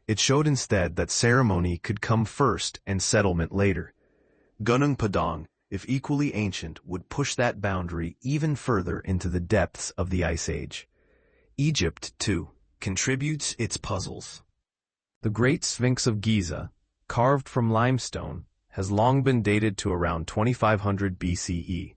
It showed instead that ceremony could come first and settlement later. Gunung Padang, if equally ancient, would push that boundary even further into the depths of the Ice Age. Egypt, too, contributes its puzzles. The Great Sphinx of Giza, carved from limestone, has long been dated to around 2500 BCE.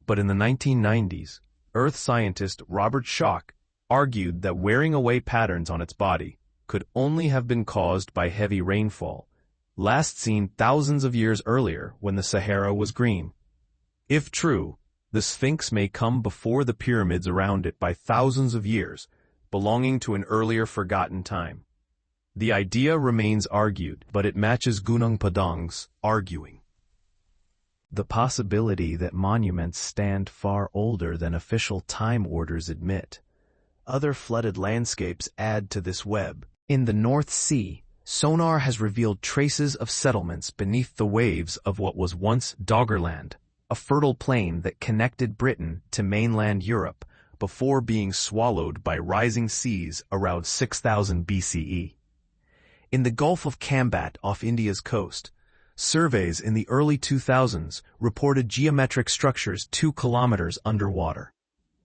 But in the 1990s, earth scientist Robert Schoch argued that wearing away patterns on its body could only have been caused by heavy rainfall, last seen thousands of years earlier when the Sahara was green. If true, the Sphinx may come before the pyramids around it by thousands of years, belonging to an earlier forgotten time. The idea remains argued, but it matches Gunung Padang's arguing. The possibility that monuments stand far older than official time orders admit. Other flooded landscapes add to this web. In the North Sea, sonar has revealed traces of settlements beneath the waves of what was once Doggerland, a fertile plain that connected Britain to mainland Europe before being swallowed by rising seas around 6000 BCE. In the Gulf of Cambat off India's coast, Surveys in the early 2000s reported geometric structures 2 kilometers underwater,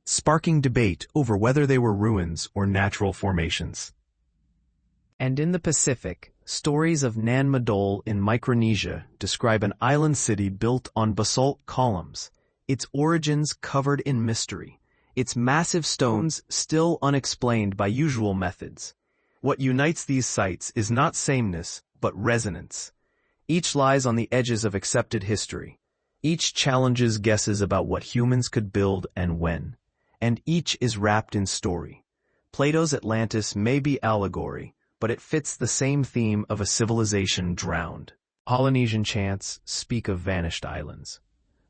sparking debate over whether they were ruins or natural formations. And in the Pacific, stories of Nan Madol in Micronesia describe an island city built on basalt columns, its origins covered in mystery, its massive stones still unexplained by usual methods. What unites these sites is not sameness, but resonance. Each lies on the edges of accepted history. Each challenges guesses about what humans could build and when. And each is wrapped in story. Plato's Atlantis may be allegory, but it fits the same theme of a civilization drowned. Polynesian chants speak of vanished islands.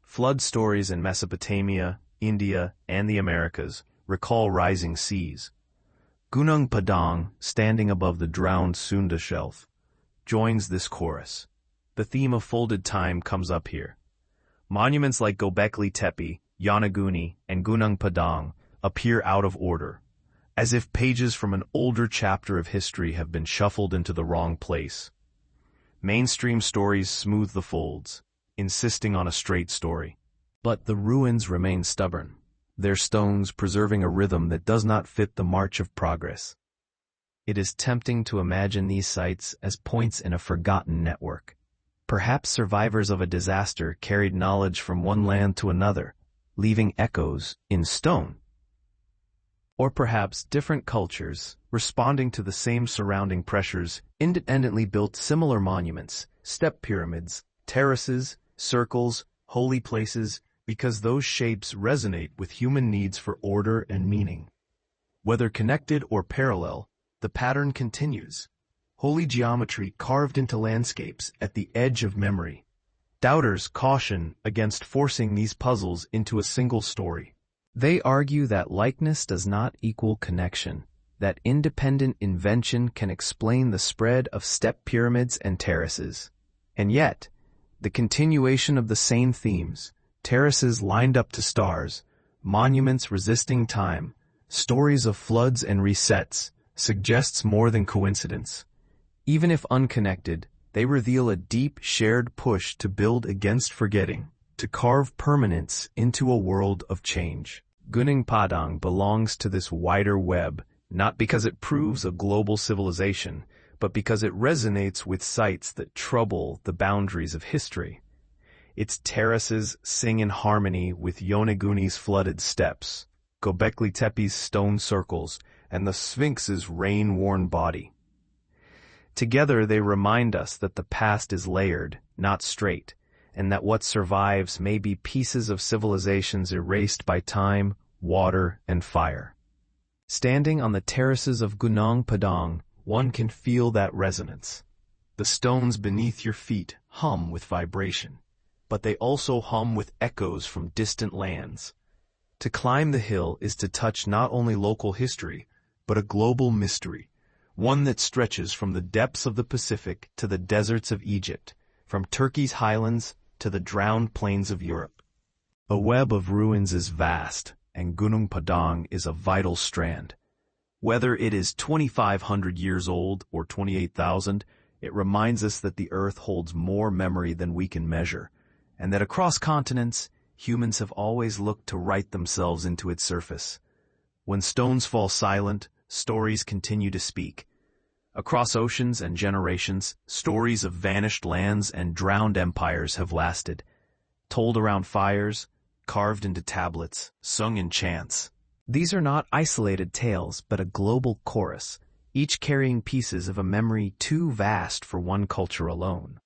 Flood stories in Mesopotamia, India, and the Americas recall rising seas. Gunung Padang, standing above the drowned Sunda shelf, joins this chorus. The theme of folded time comes up here. Monuments like Göbekli Tepe, Yonaguni, and Gunung Padang appear out of order, as if pages from an older chapter of history have been shuffled into the wrong place. Mainstream stories smooth the folds, insisting on a straight story. But the ruins remain stubborn, their stones preserving a rhythm that does not fit the march of progress. It is tempting to imagine these sites as points in a forgotten network. Perhaps survivors of a disaster carried knowledge from one land to another, leaving echoes in stone. Or perhaps different cultures, responding to the same surrounding pressures, independently built similar monuments, step pyramids, terraces, circles, holy places, because those shapes resonate with human needs for order and meaning. Whether connected or parallel, the pattern continues. Holy geometry carved into landscapes at the edge of memory. Doubters caution against forcing these puzzles into a single story. They argue that likeness does not equal connection, that independent invention can explain the spread of step pyramids and terraces. And yet, the continuation of the same themes, terraces lined up to stars, monuments resisting time, stories of floods and resets, suggests more than coincidence. Even if unconnected, they reveal a deep shared push to build against forgetting, to carve permanence into a world of change. Gunung Padang belongs to this wider web, not because it proves a global civilization, but because it resonates with sites that trouble the boundaries of history. Its terraces sing in harmony with Yonaguni's flooded steppes, Göbekli Tepe's stone circles, and the Sphinx's rain-worn body. Together they remind us that the past is layered, not straight, and that what survives may be pieces of civilizations erased by time, water, and fire. Standing on the terraces of Gunung Padang, one can feel that resonance. The stones beneath your feet hum with vibration, but they also hum with echoes from distant lands. To climb the hill is to touch not only local history, but a global mystery, one that stretches from the depths of the Pacific to the deserts of Egypt, from Turkey's highlands to the drowned plains of Europe. A web of ruins is vast, and Gunung Padang is a vital strand. Whether it is 2,500 years old or 28,000, it reminds us that the Earth holds more memory than we can measure, and that across continents, humans have always looked to write themselves into its surface. When stones fall silent, stories continue to speak. Across oceans and generations, stories of vanished lands and drowned empires have lasted, told around fires, carved into tablets, sung in chants. These are not isolated tales, but a global chorus, each carrying pieces of a memory too vast for one culture alone.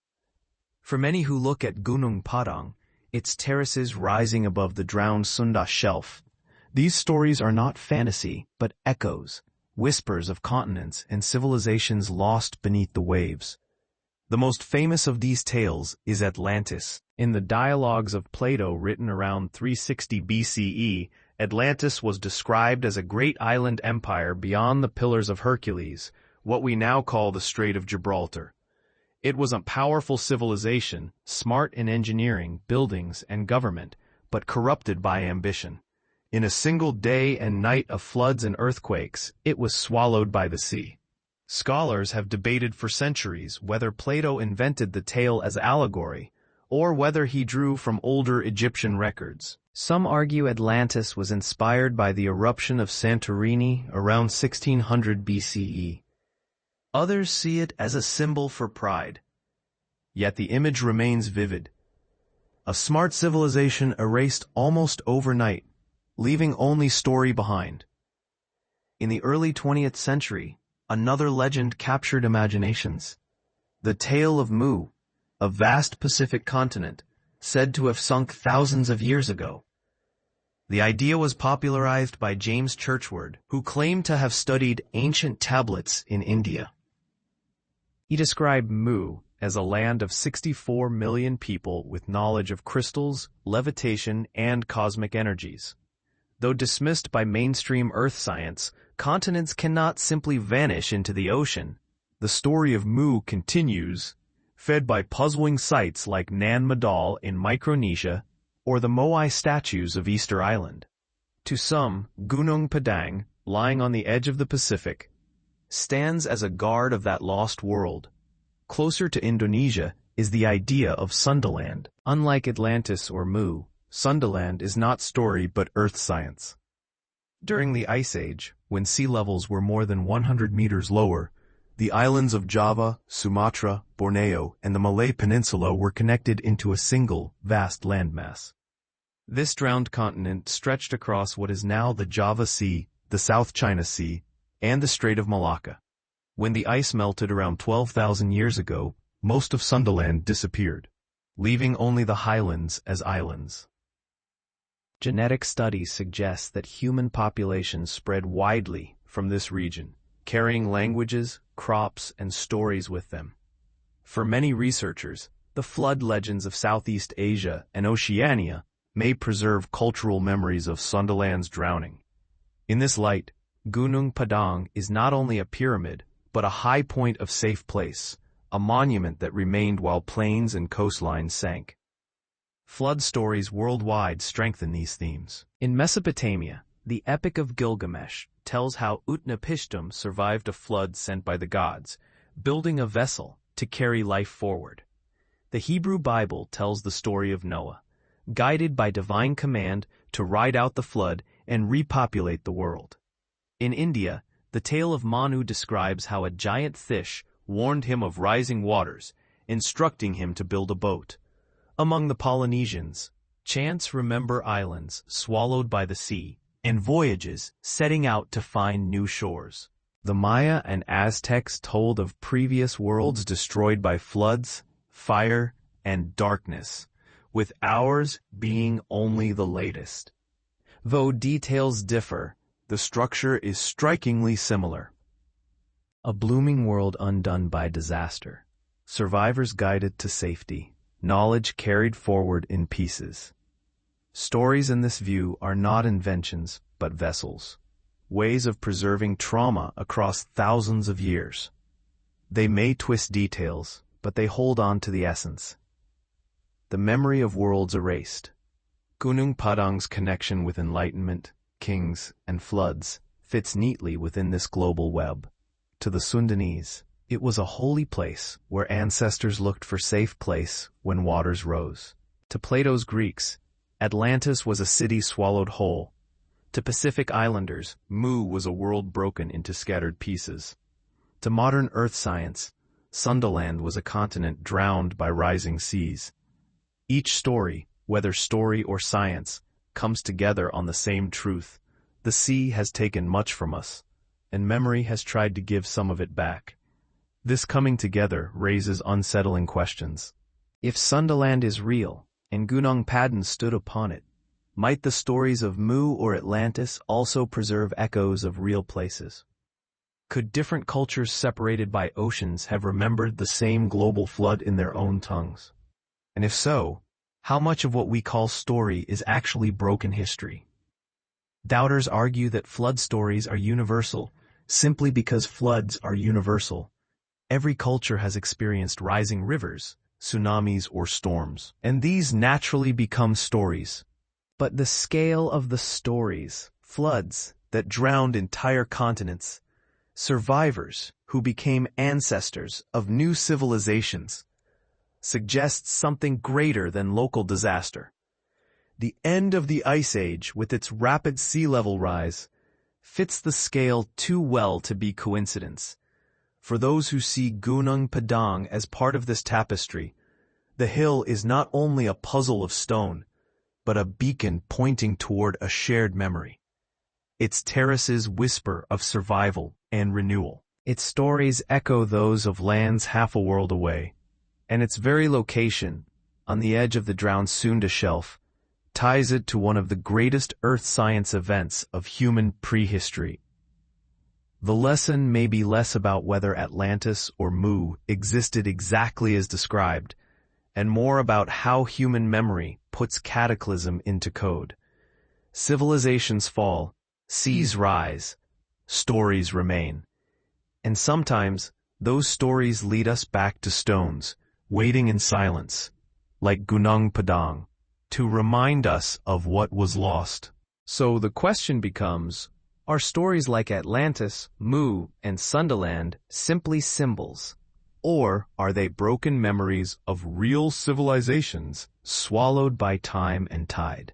For many who look at Gunung Padang, its terraces rising above the drowned Sunda shelf, these stories are not fantasy, but echoes, whispers of continents and civilizations lost beneath the waves. The most famous of these tales is Atlantis. In the dialogues of Plato written around 360 BCE, Atlantis was described as a great island empire beyond the Pillars of Hercules, what we now call the Strait of Gibraltar. It was a powerful civilization, smart in engineering, buildings, and government, but corrupted by ambition. In a single day and night of floods and earthquakes, it was swallowed by the sea. Scholars have debated for centuries whether Plato invented the tale as allegory, or whether he drew from older Egyptian records. Some argue Atlantis was inspired by the eruption of Santorini around 1600 BCE. Others see it as a symbol for pride. Yet the image remains vivid. A smart civilization erased almost overnight, leaving only story behind. In the early 20th century, another legend captured imaginations. The tale of Mu, a vast Pacific continent, said to have sunk thousands of years ago. The idea was popularized by James Churchward, who claimed to have studied ancient tablets in India. He described Mu as a land of 64 million people with knowledge of crystals, levitation, and cosmic energies. Though dismissed by mainstream Earth science, continents cannot simply vanish into the ocean. The story of Mu continues, fed by puzzling sites like Nan Madol in Micronesia or the Moai statues of Easter Island. To some, Gunung Padang, lying on the edge of the Pacific, stands as a guard of that lost world. Closer to Indonesia is the idea of Sundaland. Unlike Atlantis or Mu, Sundaland is not story but earth science. During the Ice Age, when sea levels were more than 100 meters lower, the islands of Java, Sumatra, Borneo, and the Malay Peninsula were connected into a single, vast landmass. This drowned continent stretched across what is now the Java Sea, the South China Sea, and the Strait of Malacca. When the ice melted around 12,000 years ago, most of Sundaland disappeared, leaving only the highlands as islands. Genetic studies suggest that human populations spread widely from this region, carrying languages, crops, and stories with them. For many researchers, the flood legends of Southeast Asia and Oceania may preserve cultural memories of Sundaland's drowning. In this light, Gunung Padang is not only a pyramid, but a high point of safe place, a monument that remained while plains and coastlines sank. Flood stories worldwide strengthen these themes. In Mesopotamia, the Epic of Gilgamesh tells how Utnapishtim survived a flood sent by the gods, building a vessel to carry life forward. The Hebrew Bible tells the story of Noah, guided by divine command to ride out the flood and repopulate the world. In India, the tale of Manu describes how a giant fish warned him of rising waters, instructing him to build a boat. Among the Polynesians, chants remember islands swallowed by the sea, and voyages setting out to find new shores. The Maya and Aztecs told of previous worlds destroyed by floods, fire, and darkness, with ours being only the latest. Though details differ, the structure is strikingly similar. A blooming world undone by disaster, survivors guided to safety, knowledge carried forward in pieces. Stories in this view are not inventions, but vessels, ways of preserving trauma across thousands of years. They may twist details, but they hold on to the essence. The memory of worlds erased. Gunung Padang's connection with enlightenment, kings, and floods fits neatly within this global web. To the Sundanese, it was a holy place where ancestors looked for safe place when waters rose. To Plato's Greeks, Atlantis was a city swallowed whole. To Pacific Islanders, Mu was a world broken into scattered pieces. To modern Earth science, Sundaland was a continent drowned by rising seas. Each story, whether story or science, comes together on the same truth. The sea has taken much from us, and memory has tried to give some of it back. This coming together raises unsettling questions. If Sundaland is real, and Gunung Padang stood upon it, might the stories of Mu or Atlantis also preserve echoes of real places? Could different cultures separated by oceans have remembered the same global flood in their own tongues? And if so, how much of what we call story is actually broken history? Doubters argue that flood stories are universal, simply because floods are universal. Every culture has experienced rising rivers, tsunamis, or storms, and these naturally become stories. But the scale of the stories, floods that drowned entire continents, survivors who became ancestors of new civilizations, suggests something greater than local disaster. The end of the Ice Age, with its rapid sea level rise, fits the scale too well to be coincidence. For those who see Gunung Padang as part of this tapestry, the hill is not only a puzzle of stone, but a beacon pointing toward a shared memory. Its terraces whisper of survival and renewal. Its stories echo those of lands half a world away, and its very location, on the edge of the drowned Sunda Shelf, ties it to one of the greatest earth science events of human prehistory. The lesson may be less about whether Atlantis or Mu existed exactly as described, and more about how human memory puts cataclysm into code. Civilizations fall, seas rise, stories remain. And sometimes, those stories lead us back to stones, waiting in silence, like Gunung Padang, to remind us of what was lost. So the question becomes, are stories like Atlantis, Mu, and Sundaland simply symbols? Or are they broken memories of real civilizations swallowed by time and tide?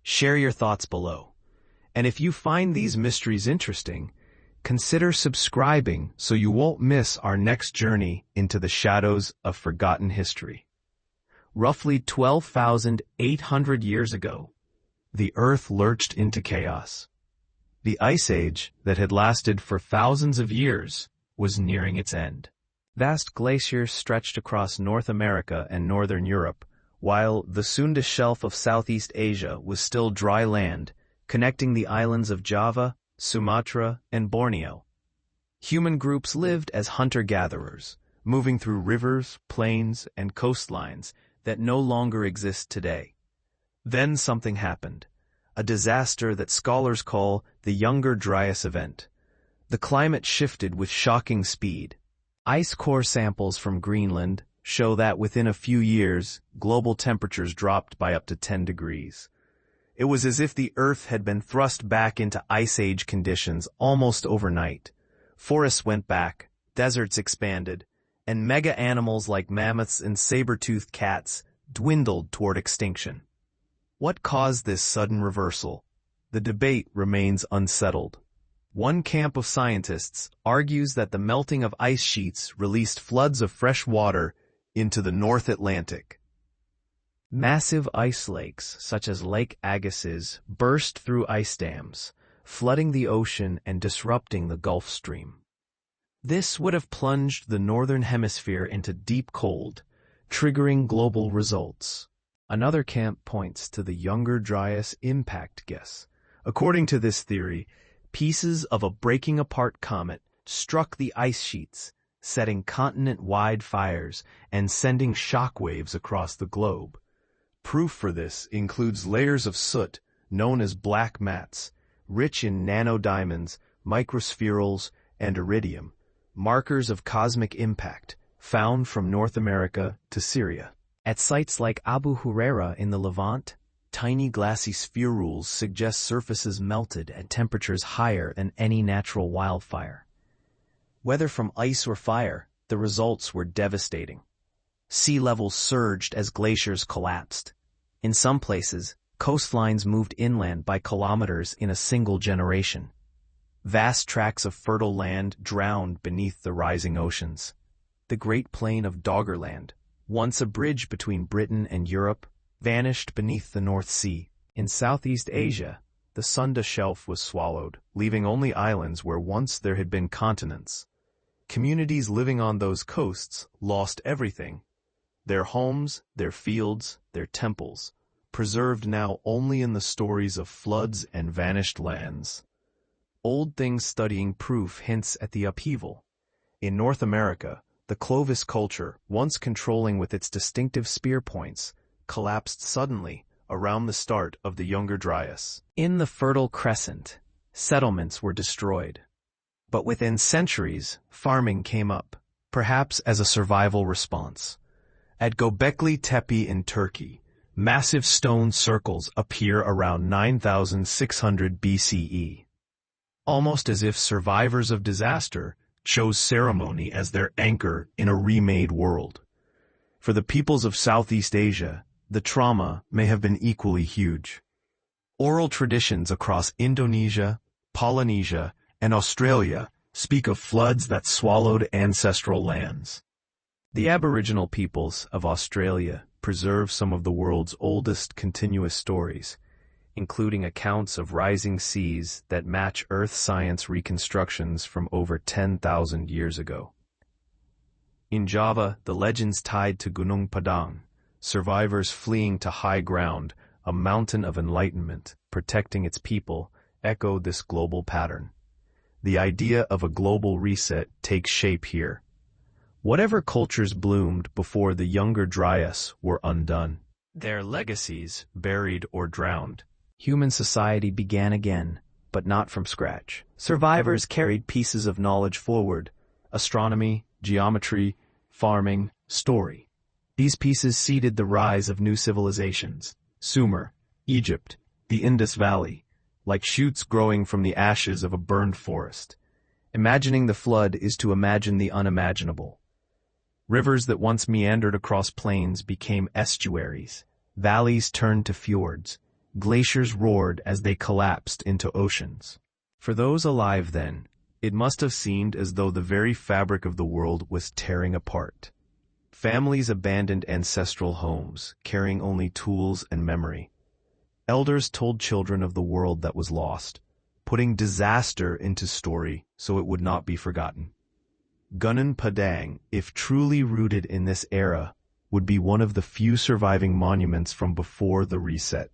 Share your thoughts below. And if you find these mysteries interesting, consider subscribing so you won't miss our next journey into the shadows of forgotten history. Roughly 12,800 years ago, the Earth lurched into chaos. The Ice Age, that had lasted for thousands of years, was nearing its end. Vast glaciers stretched across North America and Northern Europe, while the Sunda Shelf of Southeast Asia was still dry land, connecting the islands of Java, Sumatra, and Borneo. Human groups lived as hunter-gatherers, moving through rivers, plains, and coastlines that no longer exist today. Then something happened, a disaster that scholars call the Younger Dryas event. The climate shifted with shocking speed. Ice core samples from Greenland show that within a few years, global temperatures dropped by up to 10 degrees. It was as if the Earth had been thrust back into Ice Age conditions almost overnight. Forests went back, deserts expanded, and mega animals like mammoths and saber-toothed cats dwindled toward extinction. What caused this sudden reversal? The debate remains unsettled. One camp of scientists argues that the melting of ice sheets released floods of fresh water into the North Atlantic. Massive ice lakes, such as Lake Agassiz, burst through ice dams, flooding the ocean and disrupting the Gulf Stream. This would have plunged the Northern Hemisphere into deep cold, triggering global results. Another camp points to the Younger Dryas impact guess. According to this theory, pieces of a breaking-apart comet struck the ice sheets, setting continent-wide fires and sending shockwaves across the globe. Proof for this includes layers of soot, known as black mats, rich in nanodiamonds, microspherules, and iridium, markers of cosmic impact, found from North America to Syria. At sites like Abu Huraira in the Levant, tiny glassy spherules suggest surfaces melted at temperatures higher than any natural wildfire. Whether from ice or fire, the results were devastating. Sea levels surged as glaciers collapsed. In some places, coastlines moved inland by kilometers in a single generation. Vast tracts of fertile land drowned beneath the rising oceans. The Great Plain of Doggerland, once a bridge between Britain and Europe, vanished beneath the North Sea. In Southeast Asia, the Sunda Shelf was swallowed, leaving only islands where once there had been continents. Communities living on those coasts lost everything. Their homes, their fields, their temples, preserved now only in the stories of floods and vanished lands. Old Things Studying Proof hints at the upheaval. In North America, the Clovis culture, once controlling with its distinctive spear points, collapsed suddenly around the start of the Younger Dryas. In the Fertile Crescent, settlements were destroyed. But within centuries, farming came up, perhaps as a survival response. At Göbekli Tepe in Turkey, massive stone circles appear around 9,600 BCE. almost as if survivors of disaster chose ceremony as their anchor in a remade world. For the peoples of Southeast Asia, the trauma may have been equally huge. Oral traditions across Indonesia, Polynesia, and Australia speak of floods that swallowed ancestral lands. The Aboriginal peoples of Australia preserve some of the world's oldest continuous stories, including accounts of rising seas that match earth science reconstructions from over 10,000 years ago. In Java, the legends tied to Gunung Padang, survivors fleeing to high ground, a mountain of enlightenment, protecting its people, echoed this global pattern. The idea of a global reset takes shape here. Whatever cultures bloomed before the Younger Dryas were undone, their legacies buried or drowned. Human society began again, but not from scratch. Survivors carried pieces of knowledge forward: astronomy, geometry, farming, story. These pieces seeded the rise of new civilizations: Sumer, Egypt, the Indus Valley, like shoots growing from the ashes of a burned forest. Imagining the flood is to imagine the unimaginable. Rivers that once meandered across plains became estuaries. Valleys turned to fjords. Glaciers roared as they collapsed into oceans. For those alive then, it must have seemed as though the very fabric of the world was tearing apart. Families abandoned ancestral homes, carrying only tools and memory. Elders told children of the world that was lost, putting disaster into story so it would not be forgotten. Gunung Padang, if truly rooted in this era, would be one of the few surviving monuments from before the reset.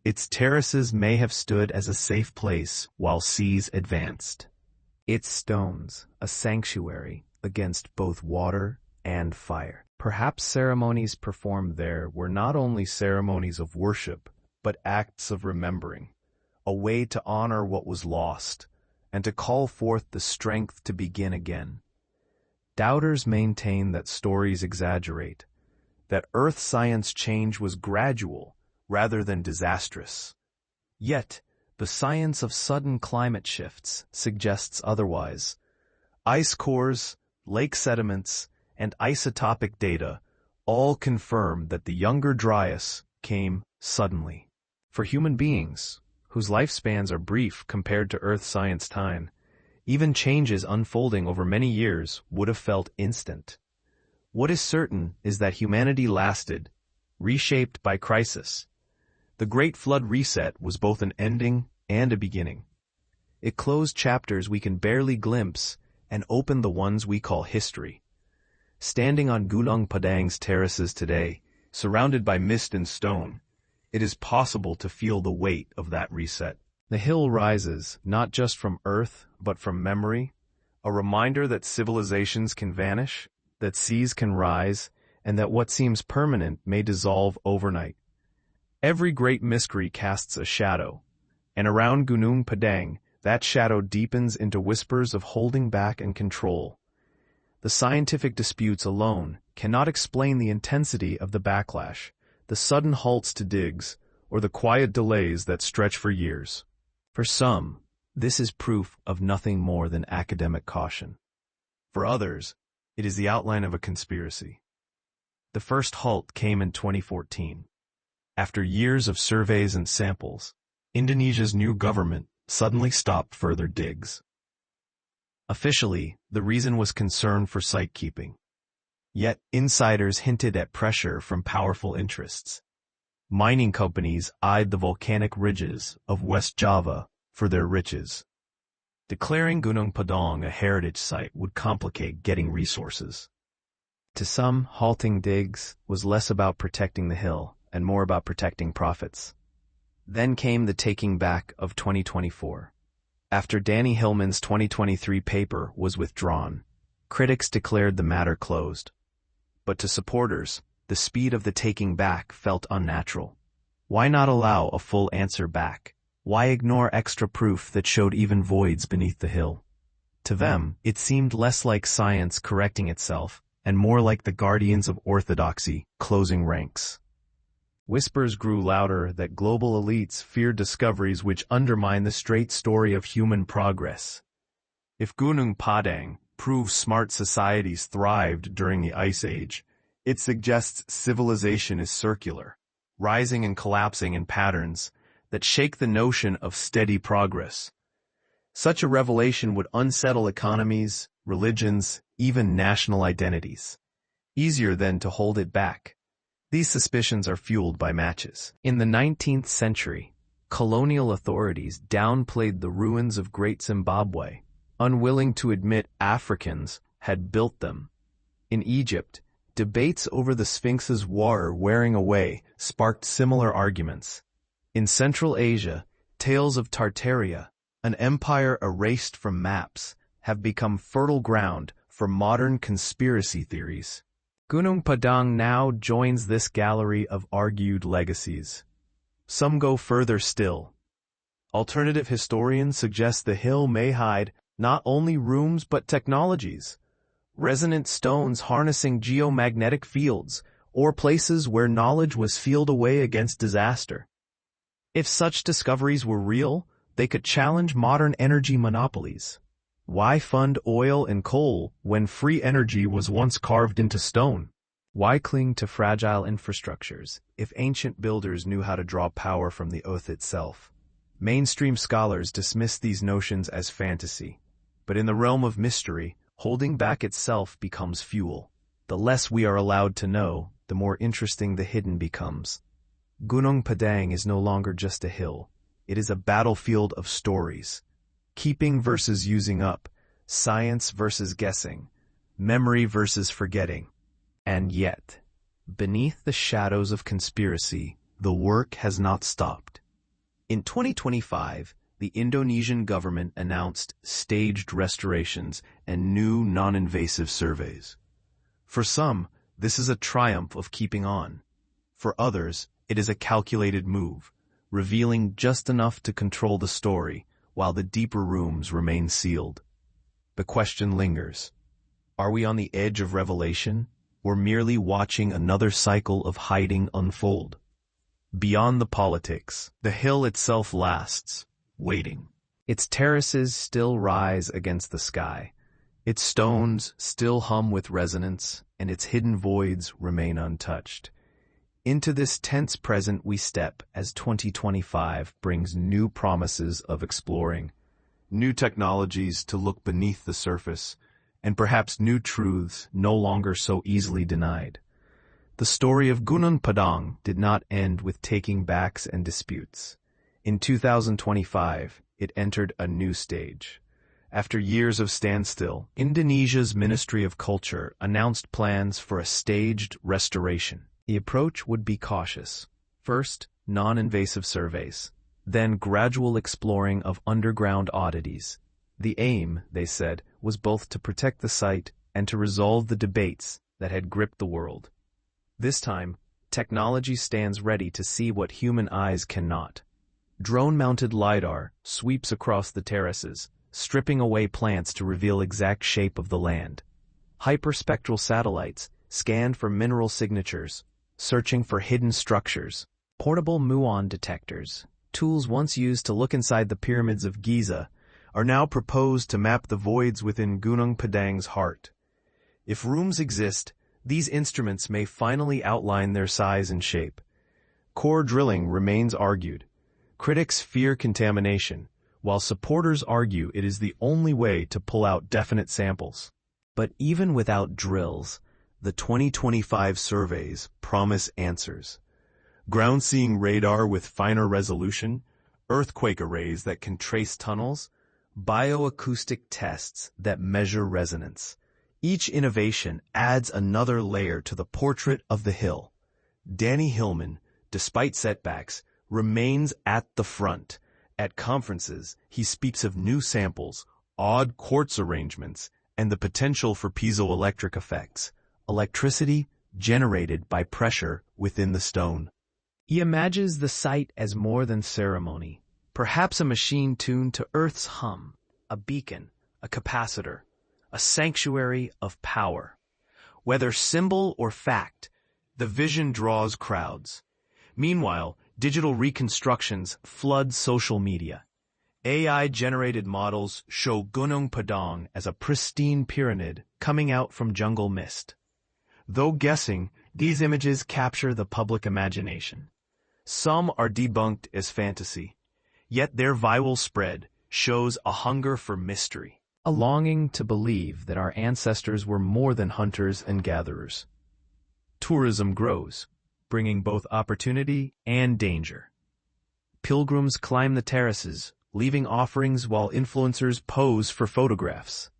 Its terraces may have stood as a safe place while seas advanced. Its stones, a sanctuary against both water and fire. Perhaps ceremonies performed there were not only ceremonies of worship, but acts of remembering, a way to honor what was lost, and to call forth the strength to begin again. Doubters maintain that stories exaggerate, that earth science change was gradual rather than disastrous. Yet, the science of sudden climate shifts suggests otherwise. Ice cores, lake sediments, and isotopic data all confirm that the Younger Dryas came suddenly. For human beings, whose lifespans are brief compared to Earth science time, even changes unfolding over many years would have felt instant. What is certain is that humanity lasted, reshaped by crisis. The Great Flood Reset was both an ending and a beginning. It closed chapters we can barely glimpse and opened the ones we call history. Standing on Gunung Padang's terraces today, surrounded by mist and stone, it is possible to feel the weight of that reset. The hill rises not just from earth, but from memory, a reminder that civilizations can vanish, that seas can rise, and that what seems permanent may dissolve overnight. Every great mystery casts a shadow, and around Gunung Padang, that shadow deepens into whispers of holding back and control. The scientific disputes alone cannot explain the intensity of the backlash, the sudden halts to digs, or the quiet delays that stretch for years. For some, this is proof of nothing more than academic caution. For others, it is the outline of a conspiracy. The first halt came in 2014. After years of surveys and samples, Indonesia's new government suddenly stopped further digs. Officially, the reason was concern for site-keeping. Yet, insiders hinted at pressure from powerful interests. Mining companies eyed the volcanic ridges of West Java for their riches. Declaring Gunung Padang a heritage site would complicate getting resources. To some, halting digs was less about protecting the hill and more about protecting profits. Then came the taking back of 2024. After Danny Hillman's 2023 paper was withdrawn, critics declared the matter closed. But to supporters, the speed of the taking back felt unnatural. Why not allow a full answer back? Why ignore extra proof that showed even voids beneath the hill? To them, it seemed less like science correcting itself and more like the guardians of orthodoxy closing ranks. Whispers grew louder that global elites feared discoveries which undermine the straight story of human progress. If Gunung Padang proves smart societies thrived during the Ice Age, it suggests civilization is circular, rising and collapsing in patterns that shake the notion of steady progress. Such a revelation would unsettle economies, religions, even national identities. Easier then to hold it back. These suspicions are fueled by matches. In the 19th century, colonial authorities downplayed the ruins of Great Zimbabwe, unwilling to admit Africans had built them. In Egypt, debates over the Sphinx's water wearing away sparked similar arguments. In Central Asia, tales of Tartaria, an empire erased from maps, have become fertile ground for modern conspiracy theories. Gunung Padang now joins this gallery of argued legacies. Some go further still. Alternative historians suggest the hill may hide not only rooms but technologies, resonant stones harnessing geomagnetic fields, or places where knowledge was sealed away against disaster. If such discoveries were real, they could challenge modern energy monopolies. Why fund oil and coal when free energy was once carved into stone? Why cling to fragile infrastructures if ancient builders knew how to draw power from the earth itself? Mainstream scholars dismiss these notions as fantasy, but in the realm of mystery, holding back itself becomes fuel. The less we are allowed to know, the more interesting the hidden becomes. Gunung Padang is no longer just a hill. It is a battlefield of stories. Keeping versus using up, science versus guessing, memory versus forgetting. And yet, beneath the shadows of conspiracy, the work has not stopped. In 2025, the Indonesian government announced staged restorations and new non-invasive surveys. For some, this is a triumph of keeping on. For others, it is a calculated move, revealing just enough to control the story, while the deeper rooms remain sealed. The question lingers. Are we on the edge of revelation, or merely watching another cycle of hiding unfold? Beyond the politics, the hill itself lasts, waiting. Its terraces still rise against the sky. Its stones still hum with resonance, and its hidden voids remain untouched. Into this tense present we step as 2025 brings new promises of exploring, new technologies to look beneath the surface, and perhaps new truths no longer so easily denied. The story of Gunung Padang did not end with taking backs and disputes. In 2025, it entered a new stage. After years of standstill, Indonesia's Ministry of Culture announced plans for a staged restoration. The approach would be cautious. First, non-invasive surveys, then gradual exploring of underground oddities. The aim, they said, was both to protect the site and to resolve the debates that had gripped the world. This time, technology stands ready to see what human eyes cannot. Drone-mounted LiDAR sweeps across the terraces, stripping away plants to reveal exact shape of the land. Hyperspectral satellites scan for mineral signatures, searching for hidden structures. Portable muon detectors, tools once used to look inside the pyramids of Giza, are now proposed to map the voids within Gunung Padang's heart. If rooms exist, these instruments may finally outline their size and shape. Core drilling remains argued. Critics fear contamination, while supporters argue it is the only way to pull out definite samples. But even without drills, the 2025 surveys promise answers. Ground-seeing radar with finer resolution, earthquake arrays that can trace tunnels, bioacoustic tests that measure resonance. Each innovation adds another layer to the portrait of the hill. Danny Hillman, despite setbacks, remains at the front. At conferences, he speaks of new samples, odd quartz arrangements, and the potential for piezoelectric effects, electricity generated by pressure within the stone. He imagines the site as more than ceremony, perhaps a machine tuned to Earth's hum, a beacon, a capacitor, a sanctuary of power. Whether symbol or fact, the vision draws crowds. Meanwhile, digital reconstructions flood social media. AI-generated models show Gunung Padang as a pristine pyramid coming out from jungle mist. Though guessing, these images capture the public imagination. Some are debunked as fantasy, yet their viral spread shows a hunger for mystery, a longing to believe that our ancestors were more than hunters and gatherers. Tourism grows, bringing both opportunity and danger. Pilgrims climb the terraces, leaving offerings while influencers pose for photographs.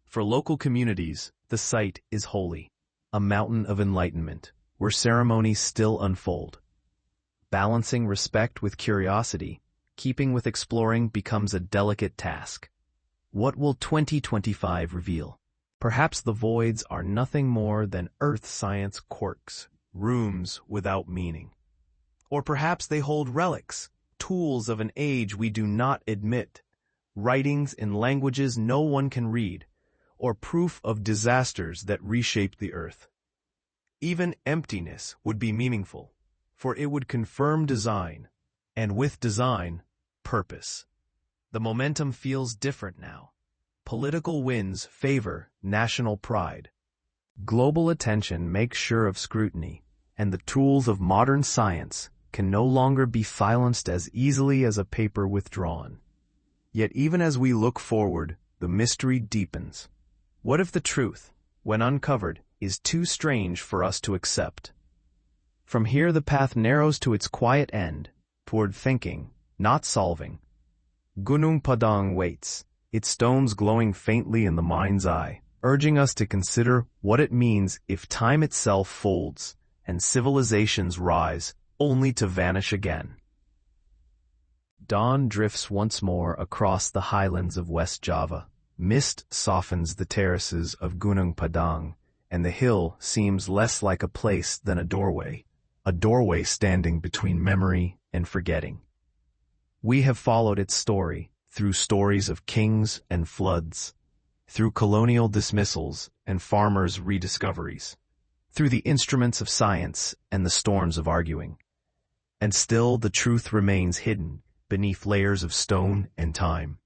For local communities, the site is holy, a mountain of enlightenment, where ceremonies still unfold. Balancing respect with curiosity, keeping with exploring becomes a delicate task. What will 2025 reveal? Perhaps the voids are nothing more than earth science quirks, rooms without meaning. Or perhaps they hold relics, tools of an age we do not admit, writings in languages no one can read, or proof of disasters that reshaped the earth. Even emptiness would be meaningful, for it would confirm design, and with design, purpose. The momentum feels different now. Political winds favor national pride. Global attention makes sure of scrutiny, and the tools of modern science can no longer be silenced as easily as a paper withdrawn. Yet even as we look forward, the mystery deepens. What if the truth, when uncovered, is too strange for us to accept? From here the path narrows to its quiet end, toward thinking, not solving. Gunung Padang waits, its stones glowing faintly in the mind's eye, urging us to consider what it means if time itself folds and civilizations rise, only to vanish again. Dawn drifts once more across the highlands of West Java. Mist softens the terraces of Gunung Padang, and the hill seems less like a place than a doorway standing between memory and forgetting. We have followed its story through stories of kings and floods, through colonial dismissals and farmers' rediscoveries, through the instruments of science and the storms of arguing. And still the truth remains hidden beneath layers of stone and time.